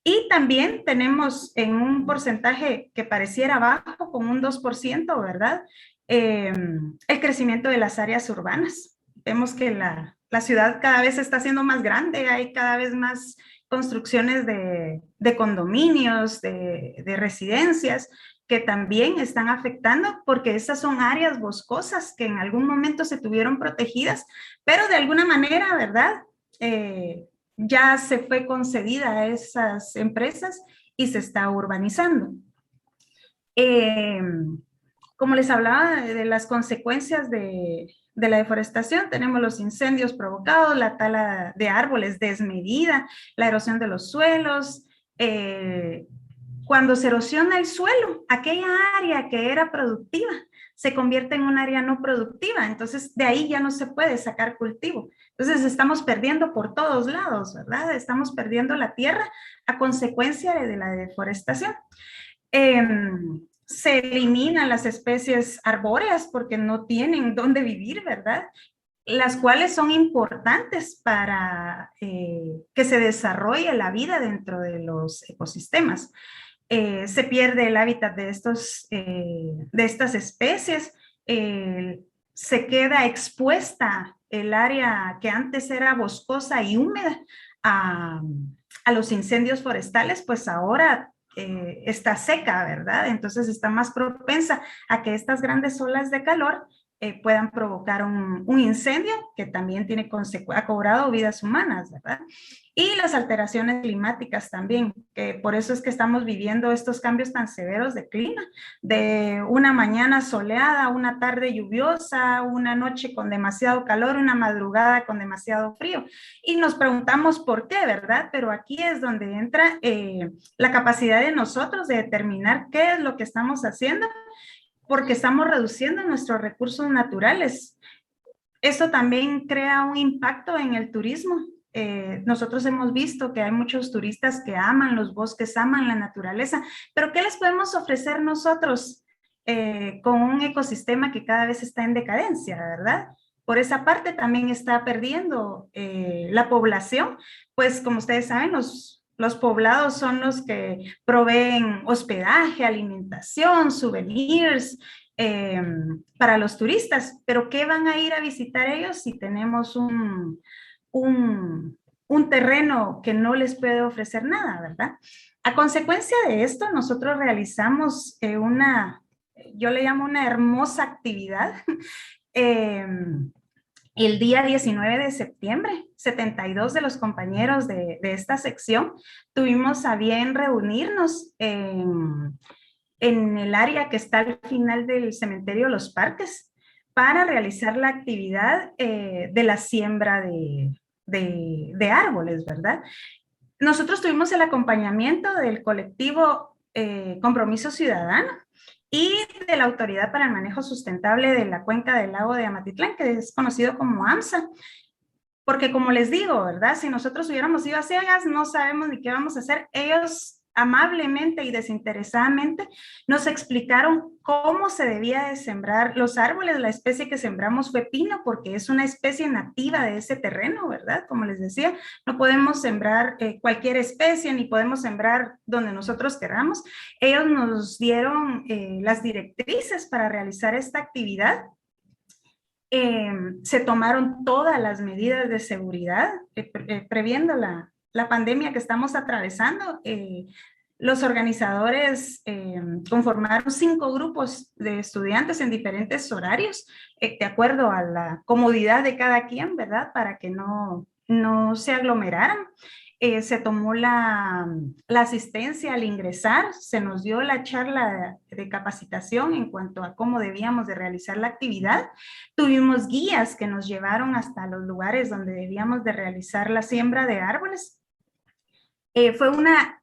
Y también tenemos en un porcentaje que pareciera bajo, con un 2%, ¿verdad? El crecimiento de las áreas urbanas. Vemos que la ciudad cada vez está siendo más grande, hay cada vez más construcciones de condominios, de residencias, que también están afectando, porque esas son áreas boscosas que en algún momento se tuvieron protegidas, pero de alguna manera, ¿verdad? Ya se fue concedida a esas empresas y se está urbanizando. Como les hablaba de las consecuencias de la deforestación, tenemos los incendios provocados, la tala de árboles desmedida, la erosión de los suelos. Cuando se erosiona el suelo, aquella área que era productiva se convierte en un área no productiva, entonces de ahí ya no se puede sacar cultivo. Entonces estamos perdiendo por todos lados, ¿verdad? Estamos perdiendo la tierra a consecuencia de la deforestación. Se eliminan las especies arbóreas porque no tienen dónde vivir, ¿verdad? Las cuales son importantes para que se desarrolle la vida dentro de los ecosistemas. Se pierde el hábitat de estas especies, se queda expuesta el área que antes era boscosa y húmeda a los incendios forestales, pues ahora está seca, ¿verdad? Entonces está más propensa a que estas grandes olas de calor puedan provocar un incendio que también ha cobrado vidas humanas, ¿verdad? Y las alteraciones climáticas también, que por eso es que estamos viviendo estos cambios tan severos de clima, de una mañana soleada, una tarde lluviosa, una noche con demasiado calor, una madrugada con demasiado frío. Y nos preguntamos por qué, ¿verdad? Pero aquí es donde entra la capacidad de nosotros de determinar qué es lo que estamos haciendo, porque estamos reduciendo nuestros recursos naturales. Esto también crea un impacto en el turismo. Nosotros hemos visto que hay muchos turistas que aman los bosques, aman la naturaleza, pero ¿qué les podemos ofrecer nosotros con un ecosistema que cada vez está en decadencia, ¿verdad? Por esa parte también está perdiendo la población, pues como ustedes saben, los poblados son los que proveen hospedaje, alimentación, souvenirs para los turistas, pero ¿qué van a ir a visitar ellos si tenemos un terreno que no les puede ofrecer nada, ¿verdad? A consecuencia de esto, nosotros realizamos yo le llamo una hermosa actividad. El día 19 de septiembre, 72 de los compañeros de esta sección tuvimos a bien reunirnos en el área que está al final del cementerio Los Parques para realizar la actividad de la siembra de árboles, ¿verdad? Nosotros tuvimos el acompañamiento del colectivo Compromiso Ciudadano y de la Autoridad para el Manejo Sustentable de la Cuenca del Lago de Amatitlán, que es conocido como AMSA. Porque como les digo, ¿verdad? Si nosotros hubiéramos ido a ciegas, no sabemos ni qué vamos a hacer. Ellos amablemente y desinteresadamente nos explicaron cómo se debía de sembrar los árboles. La especie que sembramos fue pino porque es una especie nativa de ese terreno, ¿verdad? Como les decía, no podemos sembrar cualquier especie ni podemos sembrar donde nosotros queramos. Ellos nos dieron las directrices para realizar esta actividad. Se tomaron todas las medidas de seguridad previendo la pandemia que estamos atravesando. Los organizadores conformaron 5 grupos de estudiantes en diferentes horarios, de acuerdo a la comodidad de cada quien, ¿verdad? Para que no se aglomeraran. Se tomó la asistencia al ingresar, se nos dio la charla de capacitación en cuanto a cómo debíamos de realizar la actividad. Tuvimos guías que nos llevaron hasta los lugares donde debíamos de realizar la siembra de árboles. Fue una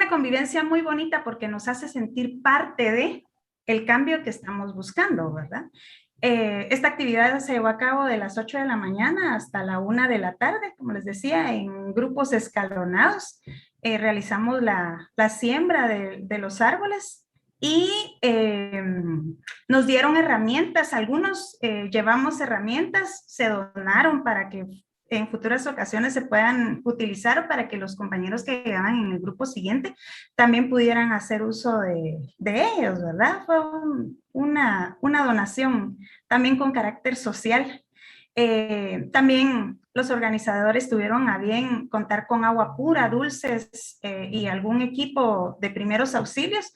convivencia muy bonita porque nos hace sentir parte de el cambio que estamos buscando, ¿verdad? Esta actividad se llevó a cabo de las 8 de la mañana hasta la 1 de la tarde, como les decía, en grupos escalonados. Realizamos la siembra de los árboles y nos dieron herramientas. Algunos llevamos herramientas, se donaron para que en futuras ocasiones se puedan utilizar para que los compañeros que llegaban en el grupo siguiente también pudieran hacer uso de ellos, ¿verdad? Fue una donación también con carácter social. También los organizadores tuvieron a bien contar con agua pura, dulces y algún equipo de primeros auxilios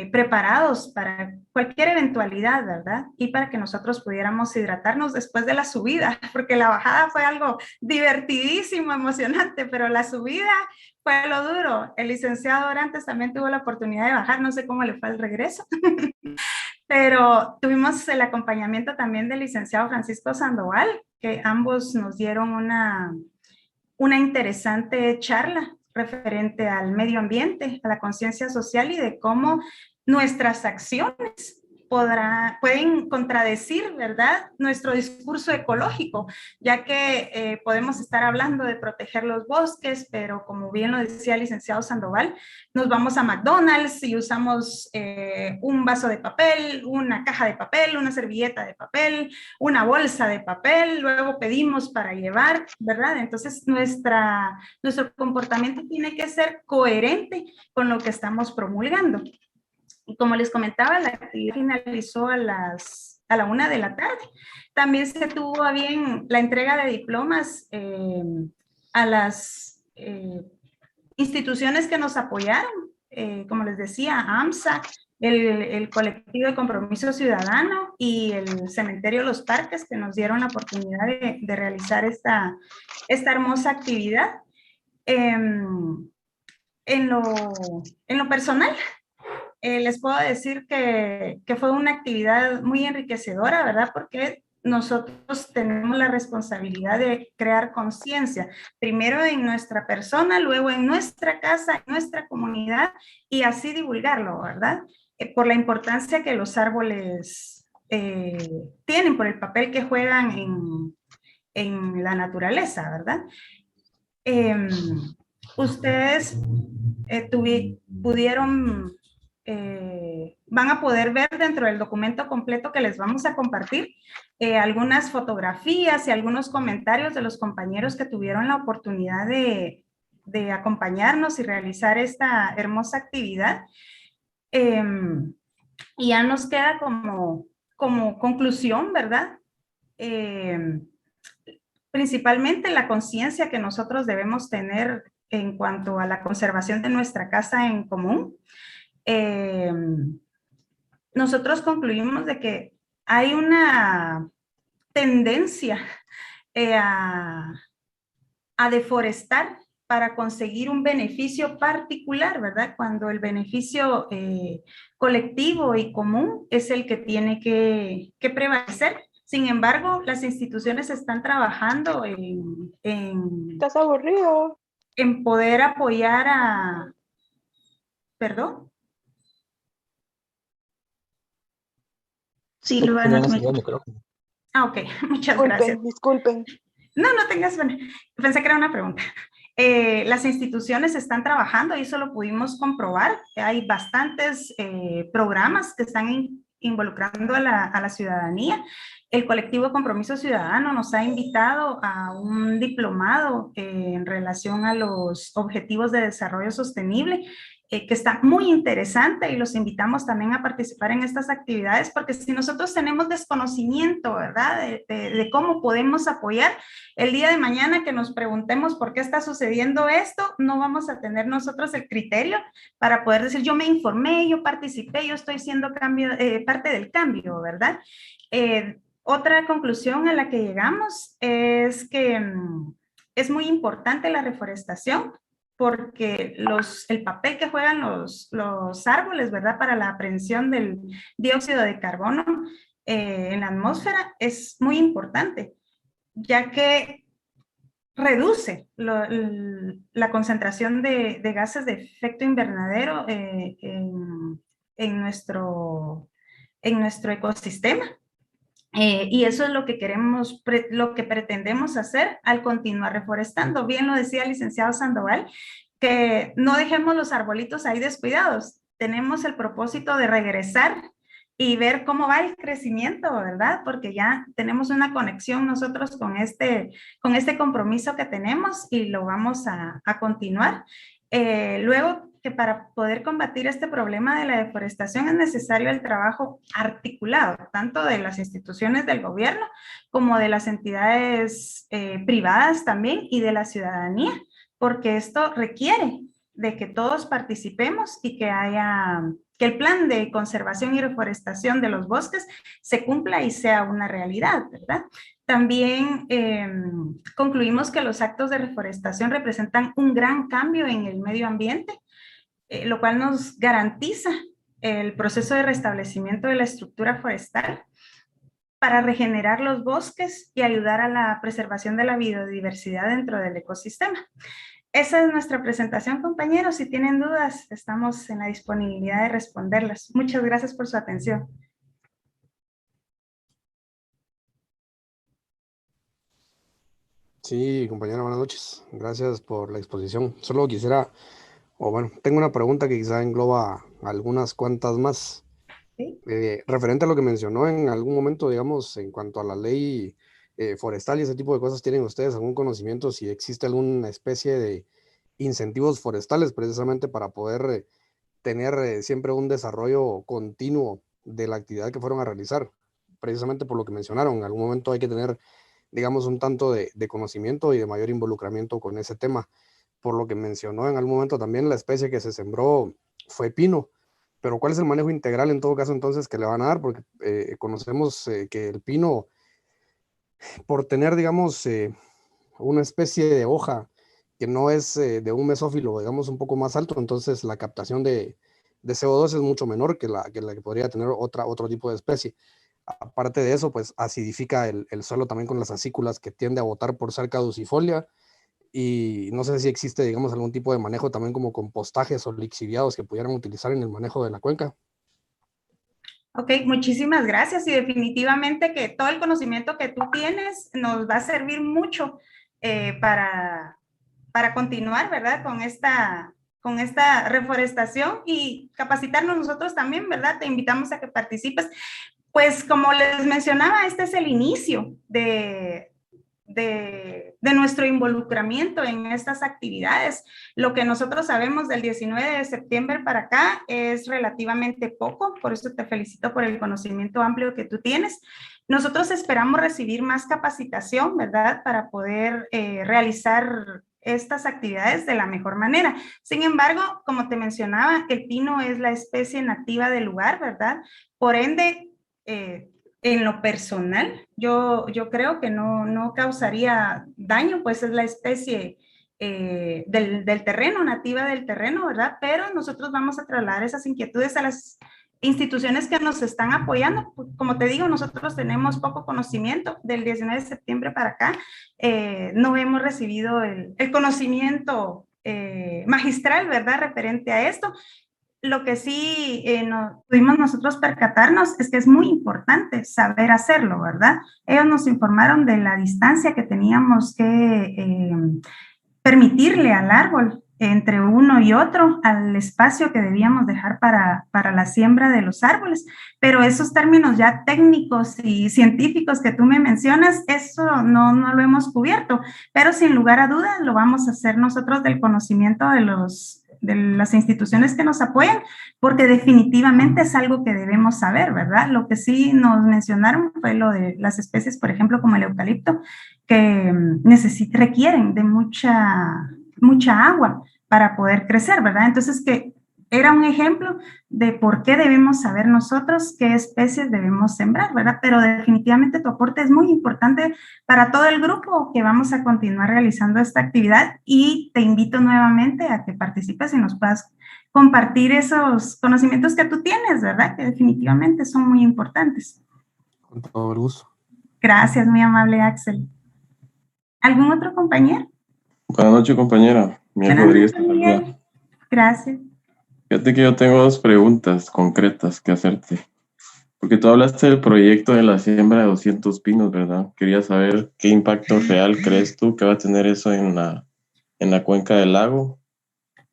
preparados para cualquier eventualidad, ¿verdad? Y para que nosotros pudiéramos hidratarnos después de la subida, porque la bajada fue algo divertidísimo, emocionante, pero la subida fue lo duro. El licenciado Orantes también tuvo la oportunidad de bajar, no sé cómo le fue el regreso, pero tuvimos el acompañamiento también del licenciado Francisco Sandoval, que ambos nos dieron una interesante charla referente al medio ambiente, a la conciencia social y de cómo nuestras acciones pueden contradecir, ¿verdad?, nuestro discurso ecológico, ya que podemos estar hablando de proteger los bosques, pero como bien lo decía el licenciado Sandoval, nos vamos a McDonald's y usamos un vaso de papel, una caja de papel, una servilleta de papel, una bolsa de papel, luego pedimos para llevar, ¿verdad? Entonces nuestro comportamiento tiene que ser coherente con lo que estamos promulgando. Y como les comentaba, la actividad finalizó a la 1:00 p.m. También se tuvo a bien la entrega de diplomas a las instituciones que nos apoyaron, como les decía, AMSA, el colectivo de compromiso ciudadano y el cementerio Los Parques, que nos dieron la oportunidad de realizar esta hermosa actividad. En lo personal, les puedo decir que fue una actividad muy enriquecedora, ¿verdad? Porque nosotros tenemos la responsabilidad de crear conciencia, primero en nuestra persona, luego en nuestra casa, en nuestra comunidad, y así divulgarlo, ¿verdad? Por la importancia que los árboles tienen, por el papel que juegan en la naturaleza, ¿verdad? Ustedes van a poder ver dentro del documento completo que les vamos a compartir algunas fotografías y algunos comentarios de los compañeros que tuvieron la oportunidad de acompañarnos y realizar esta hermosa actividad. Y ya nos queda como conclusión, ¿verdad? Principalmente la conciencia que nosotros debemos tener en cuanto a la conservación de nuestra casa en común. Nosotros concluimos de que hay una tendencia a deforestar para conseguir un beneficio particular, ¿verdad? Cuando el beneficio colectivo y común es el que tiene que prevalecer. Sin embargo, las instituciones están trabajando ¿Estás aburrido? En poder apoyar a... ¿Perdón? Sí, lo van a... ok, muchas gracias. Disculpen. No tengas pena. Pensé que era una pregunta. Las instituciones están trabajando y eso lo pudimos comprobar. Hay bastantes programas que están involucrando a la ciudadanía. El colectivo Compromiso Ciudadano nos ha invitado a un diplomado en relación a los objetivos de desarrollo sostenible, que está muy interesante, y los invitamos también a participar en estas actividades, porque si nosotros tenemos desconocimiento, ¿verdad?, de cómo podemos apoyar, el día de mañana que nos preguntemos por qué está sucediendo esto, no vamos a tener nosotros el criterio para poder decir, yo me informé, yo participé, yo estoy siendo parte del cambio, ¿verdad? Otra conclusión a la que llegamos es que es muy importante la reforestación, porque el papel que juegan los árboles, ¿verdad?, para la aprehensión del dióxido de carbono en la atmósfera es muy importante, ya que reduce la concentración de gases de efecto invernadero en nuestro ecosistema. Y eso es lo que queremos, lo que pretendemos hacer al continuar reforestando. Bien lo decía el licenciado Sandoval, que no dejemos los arbolitos ahí descuidados. Tenemos el propósito de regresar y ver cómo va el crecimiento, ¿verdad? Porque ya tenemos una conexión nosotros con este compromiso que tenemos y lo vamos a continuar. Luego, que para poder combatir este problema de la deforestación es necesario el trabajo articulado, tanto de las instituciones del gobierno como de las entidades privadas también y de la ciudadanía, porque esto requiere de que todos participemos y que el plan de conservación y reforestación de los bosques se cumpla y sea una realidad, ¿verdad? También concluimos que los actos de reforestación representan un gran cambio en el medio ambiente, lo cual nos garantiza el proceso de restablecimiento de la estructura forestal para regenerar los bosques y ayudar a la preservación de la biodiversidad dentro del ecosistema. Esa es nuestra presentación, compañeros. Si tienen dudas, estamos en la disponibilidad de responderlas. Muchas gracias por su atención. Sí, compañera, buenas noches. Gracias por la exposición. Solo quisiera, tengo una pregunta que quizá engloba algunas cuantas más. ¿Sí? Referente a lo que mencionó en algún momento, digamos, en cuanto a la ley forestal y ese tipo de cosas, ¿tienen ustedes algún conocimiento si existe alguna especie de incentivos forestales precisamente para poder tener siempre un desarrollo continuo de la actividad que fueron a realizar? Precisamente por lo que mencionaron, en algún momento hay que tener, digamos, un tanto de conocimiento y de mayor involucramiento con ese tema. Por lo que mencionó en algún momento también, la especie que se sembró fue pino. Pero ¿cuál es el manejo integral en todo caso entonces que le van a dar? Porque conocemos que el pino, por tener, digamos, una especie de hoja que no es de un mesófilo, digamos, un poco más alto, entonces la captación de CO2 es mucho menor que la que podría tener otro tipo de especie. Aparte de eso, pues acidifica el suelo también con las acículas que tiende a botar por ser caducifolia. Y no sé si existe, digamos, algún tipo de manejo también como compostajes o lixiviados que pudieran utilizar en el manejo de la cuenca. Ok, muchísimas gracias y definitivamente que todo el conocimiento que tú tienes nos va a servir mucho para continuar, ¿verdad? Con esta reforestación y capacitarnos nosotros también, ¿verdad? Te invitamos a que participes. Pues como les mencionaba, este es el inicio de nuestro involucramiento en estas actividades. Lo que nosotros sabemos del 19 de septiembre para acá es relativamente poco, por eso te felicito por el conocimiento amplio que tú tienes. Nosotros esperamos recibir más capacitación, ¿verdad? Para poder realizar estas actividades de la mejor manera. Sin embargo, como te mencionaba, el pino es la especie nativa del lugar, ¿verdad? Por ende, en lo personal, yo creo que no causaría daño, pues es la especie del terreno, nativa del terreno, ¿verdad? Pero nosotros vamos a trasladar esas inquietudes a las instituciones que nos están apoyando. Como te digo, nosotros tenemos poco conocimiento del 19 de septiembre para acá. No hemos recibido el conocimiento magistral, ¿verdad? Referente a esto. Lo que sí pudimos nosotros percatarnos es que es muy importante saber hacerlo, ¿verdad? Ellos nos informaron de la distancia que teníamos que permitirle al árbol entre uno y otro, al espacio que debíamos dejar para la siembra de los árboles. Pero esos términos ya técnicos y científicos que tú me mencionas, eso no lo hemos cubierto, pero sin lugar a dudas lo vamos a hacer nosotros del conocimiento de las instituciones que nos apoyan, porque definitivamente es algo que debemos saber, ¿verdad? Lo que sí nos mencionaron fue lo de las especies, por ejemplo, como el eucalipto, que requieren de mucha agua para poder crecer, ¿verdad? Entonces, que era un ejemplo de por qué debemos saber nosotros qué especies debemos sembrar, ¿verdad? Pero definitivamente tu aporte es muy importante para todo el grupo que vamos a continuar realizando esta actividad y te invito nuevamente a que participes y nos puedas compartir esos conocimientos que tú tienes, ¿verdad? Que definitivamente son muy importantes. Con todo el gusto. Gracias, muy amable, Axel. ¿Algún otro compañero? Buenas noches, compañera. Miguel Rodríguez. Gracias. Fíjate que yo tengo dos preguntas concretas que hacerte. Porque tú hablaste del proyecto de la siembra de 200 pinos, ¿verdad? Quería saber qué impacto real crees tú que va a tener eso en la cuenca del lago.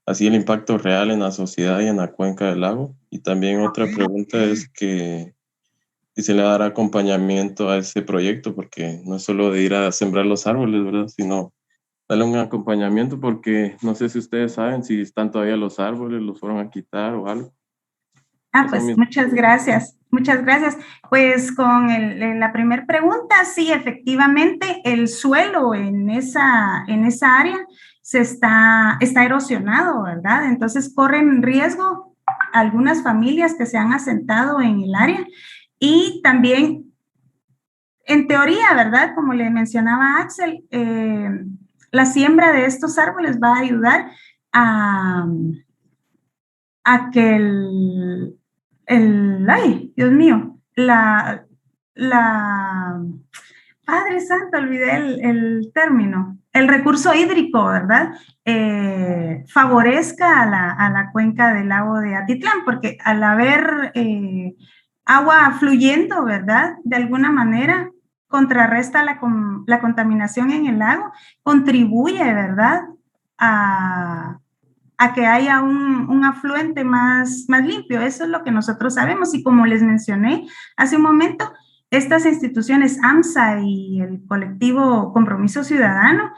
Así el impacto real en la sociedad y en la cuenca del lago. Y también otra pregunta es que si se le dará acompañamiento a ese proyecto, porque no es solo de ir a sembrar los árboles, ¿verdad? Sino darle un acompañamiento, porque no sé si ustedes saben si están todavía los árboles, los fueron a quitar o algo. Pues muchas gracias, muchas gracias. Pues con la primera pregunta, sí, efectivamente, el suelo en esa área está erosionado, ¿verdad? Entonces corren riesgo algunas familias que se han asentado en el área y también, en teoría, ¿verdad? Como le mencionaba Axel, la siembra de estos árboles va a ayudar a que ay, Dios mío, Padre Santo, olvidé el término, el recurso hídrico, ¿verdad? Favorezca a la cuenca del lago de Atitlán, porque al haber agua fluyendo, ¿verdad? De alguna manera contrarresta la contaminación en el lago, contribuye, ¿verdad?, a que haya un afluente más limpio. Eso es lo que nosotros sabemos. Y como les mencioné hace un momento, estas instituciones AMSA y el colectivo Compromiso Ciudadano,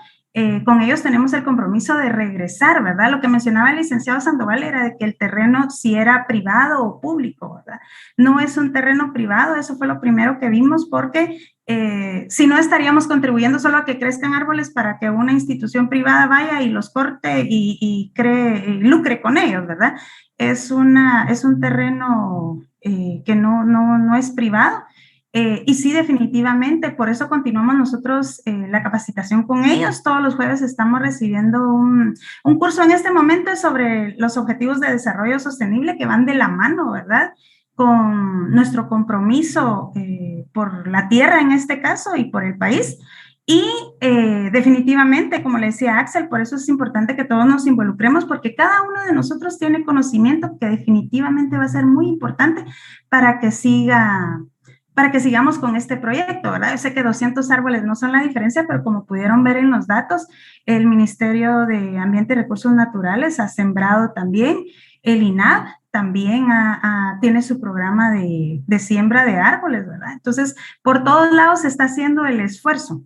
con ellos tenemos el compromiso de regresar, ¿verdad? Lo que mencionaba el licenciado Sandoval era de que el terreno si era privado o público, ¿verdad? No es un terreno privado, eso fue lo primero que vimos, porque si no estaríamos contribuyendo solo a que crezcan árboles para que una institución privada vaya y los corte y lucre con ellos, ¿verdad? Es un terreno que no es privado. Y sí, definitivamente, por eso continuamos nosotros la capacitación con ellos. Todos los jueves estamos recibiendo un curso en este momento sobre los objetivos de desarrollo sostenible que van de la mano, ¿verdad?, con nuestro compromiso por la tierra en este caso y por el país. Y definitivamente, como le decía Axel, por eso es importante que todos nos involucremos, porque cada uno de nosotros tiene conocimiento que definitivamente va a ser muy importante para que sigamos con este proyecto, ¿verdad? Yo sé que 200 árboles no son la diferencia, pero como pudieron ver en los datos, el Ministerio de Ambiente y Recursos Naturales ha sembrado también, el INAH también tiene su programa de siembra de árboles, ¿verdad? Entonces, por todos lados se está haciendo el esfuerzo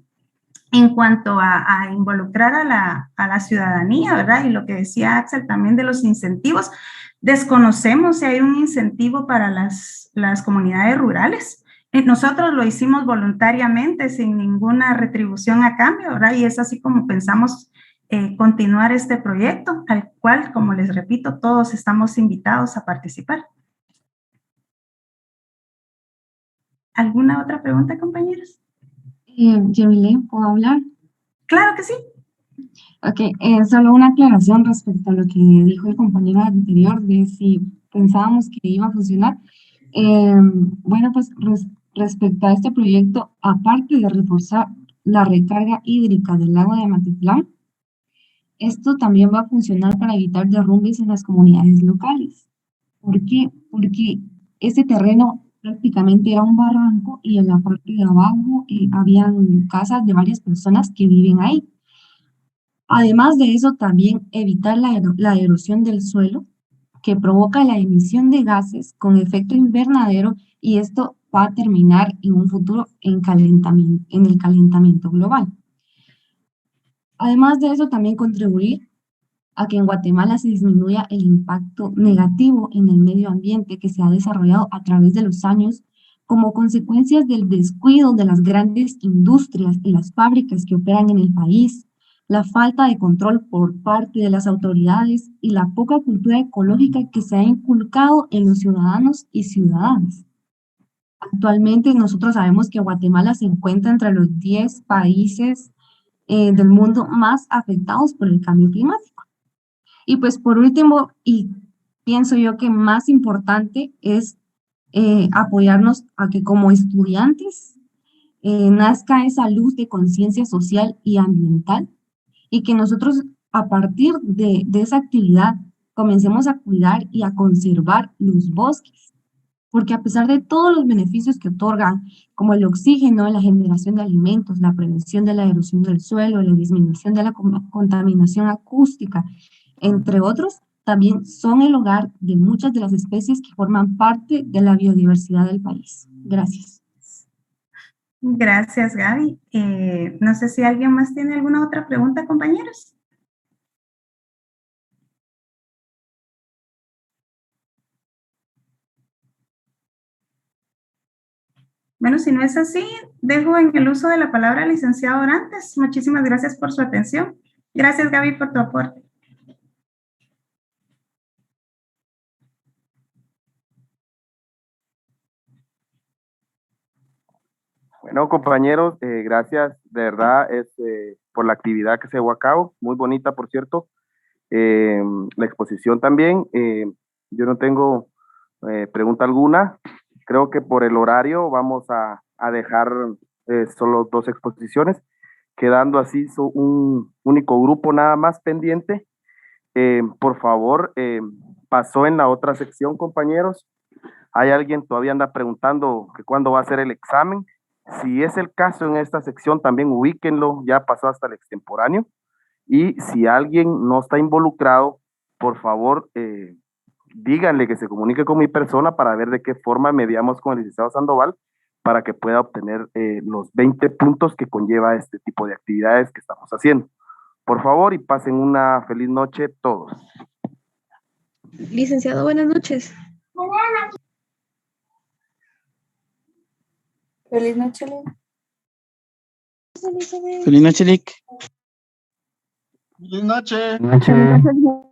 en cuanto a involucrar a la ciudadanía, ¿verdad? Y lo que decía Axel también de los incentivos, desconocemos si hay un incentivo para las comunidades rurales. Nosotros lo hicimos voluntariamente, sin ninguna retribución a cambio, ¿verdad? Y es así como pensamos continuar este proyecto, al cual, como les repito, todos estamos invitados a participar. ¿Alguna otra pregunta, compañeros? Yamile, ¿puedo hablar? Claro que sí. Ok, solo una aclaración respecto a lo que dijo el compañero anterior de si pensábamos que iba a funcionar. Bueno, pues respecto a este proyecto, aparte de reforzar la recarga hídrica del lago de Amatitlán, esto también va a funcionar para evitar derrumbes en las comunidades locales. ¿Por qué? Porque ese terreno prácticamente era un barranco y en la parte de abajo habían casas de varias personas que viven ahí. Además de eso, también evitar la erosión del suelo, que provoca la emisión de gases con efecto invernadero, y esto va a terminar en un futuro en el calentamiento global. Además de eso, también contribuir a que en Guatemala se disminuya el impacto negativo en el medio ambiente que se ha desarrollado a través de los años como consecuencias del descuido de las grandes industrias y las fábricas que operan en el país, la falta de control por parte de las autoridades y la poca cultura ecológica que se ha inculcado en los ciudadanos y ciudadanas. Actualmente nosotros sabemos que Guatemala se encuentra entre los 10 países del mundo más afectados por el cambio climático. Y pues por último, y pienso yo que más importante, es apoyarnos a que como estudiantes nazca esa luz de conciencia social y ambiental, y que nosotros a partir de esa actividad comencemos a cuidar y a conservar los bosques, porque a pesar de todos los beneficios que otorgan, como el oxígeno, la generación de alimentos, la prevención de la erosión del suelo, la disminución de la contaminación acústica, entre otros, también son el hogar de muchas de las especies que forman parte de la biodiversidad del país. Gracias. Gracias, Gaby. No sé si alguien más tiene alguna otra pregunta, compañeros. Bueno, si no es así, dejo en el uso de la palabra al licenciado Orantes. Muchísimas gracias por su atención. Gracias, Gaby, por tu aporte. Bueno, compañeros, gracias de verdad por la actividad que se llevó a cabo, muy bonita, por cierto. La exposición también, yo no tengo pregunta alguna. Creo que por el horario vamos a dejar solo 2 exposiciones, quedando así un único grupo nada más pendiente. Por favor, pasó en la otra sección, compañeros. Hay alguien todavía anda preguntando que cuándo va a ser el examen. Si es el caso en esta sección, también ubíquenlo, ya pasó hasta el extemporáneo. Y si alguien no está involucrado, por favor, díganle que se comunique con mi persona para ver de qué forma mediamos con el licenciado Sandoval para que pueda obtener los 20 puntos que conlleva este tipo de actividades que estamos haciendo. Por favor, y pasen una feliz noche todos. Licenciado, buenas noches. Feliz noche, Lick. Feliz noche, Lick. Feliz noche. Feliz noche.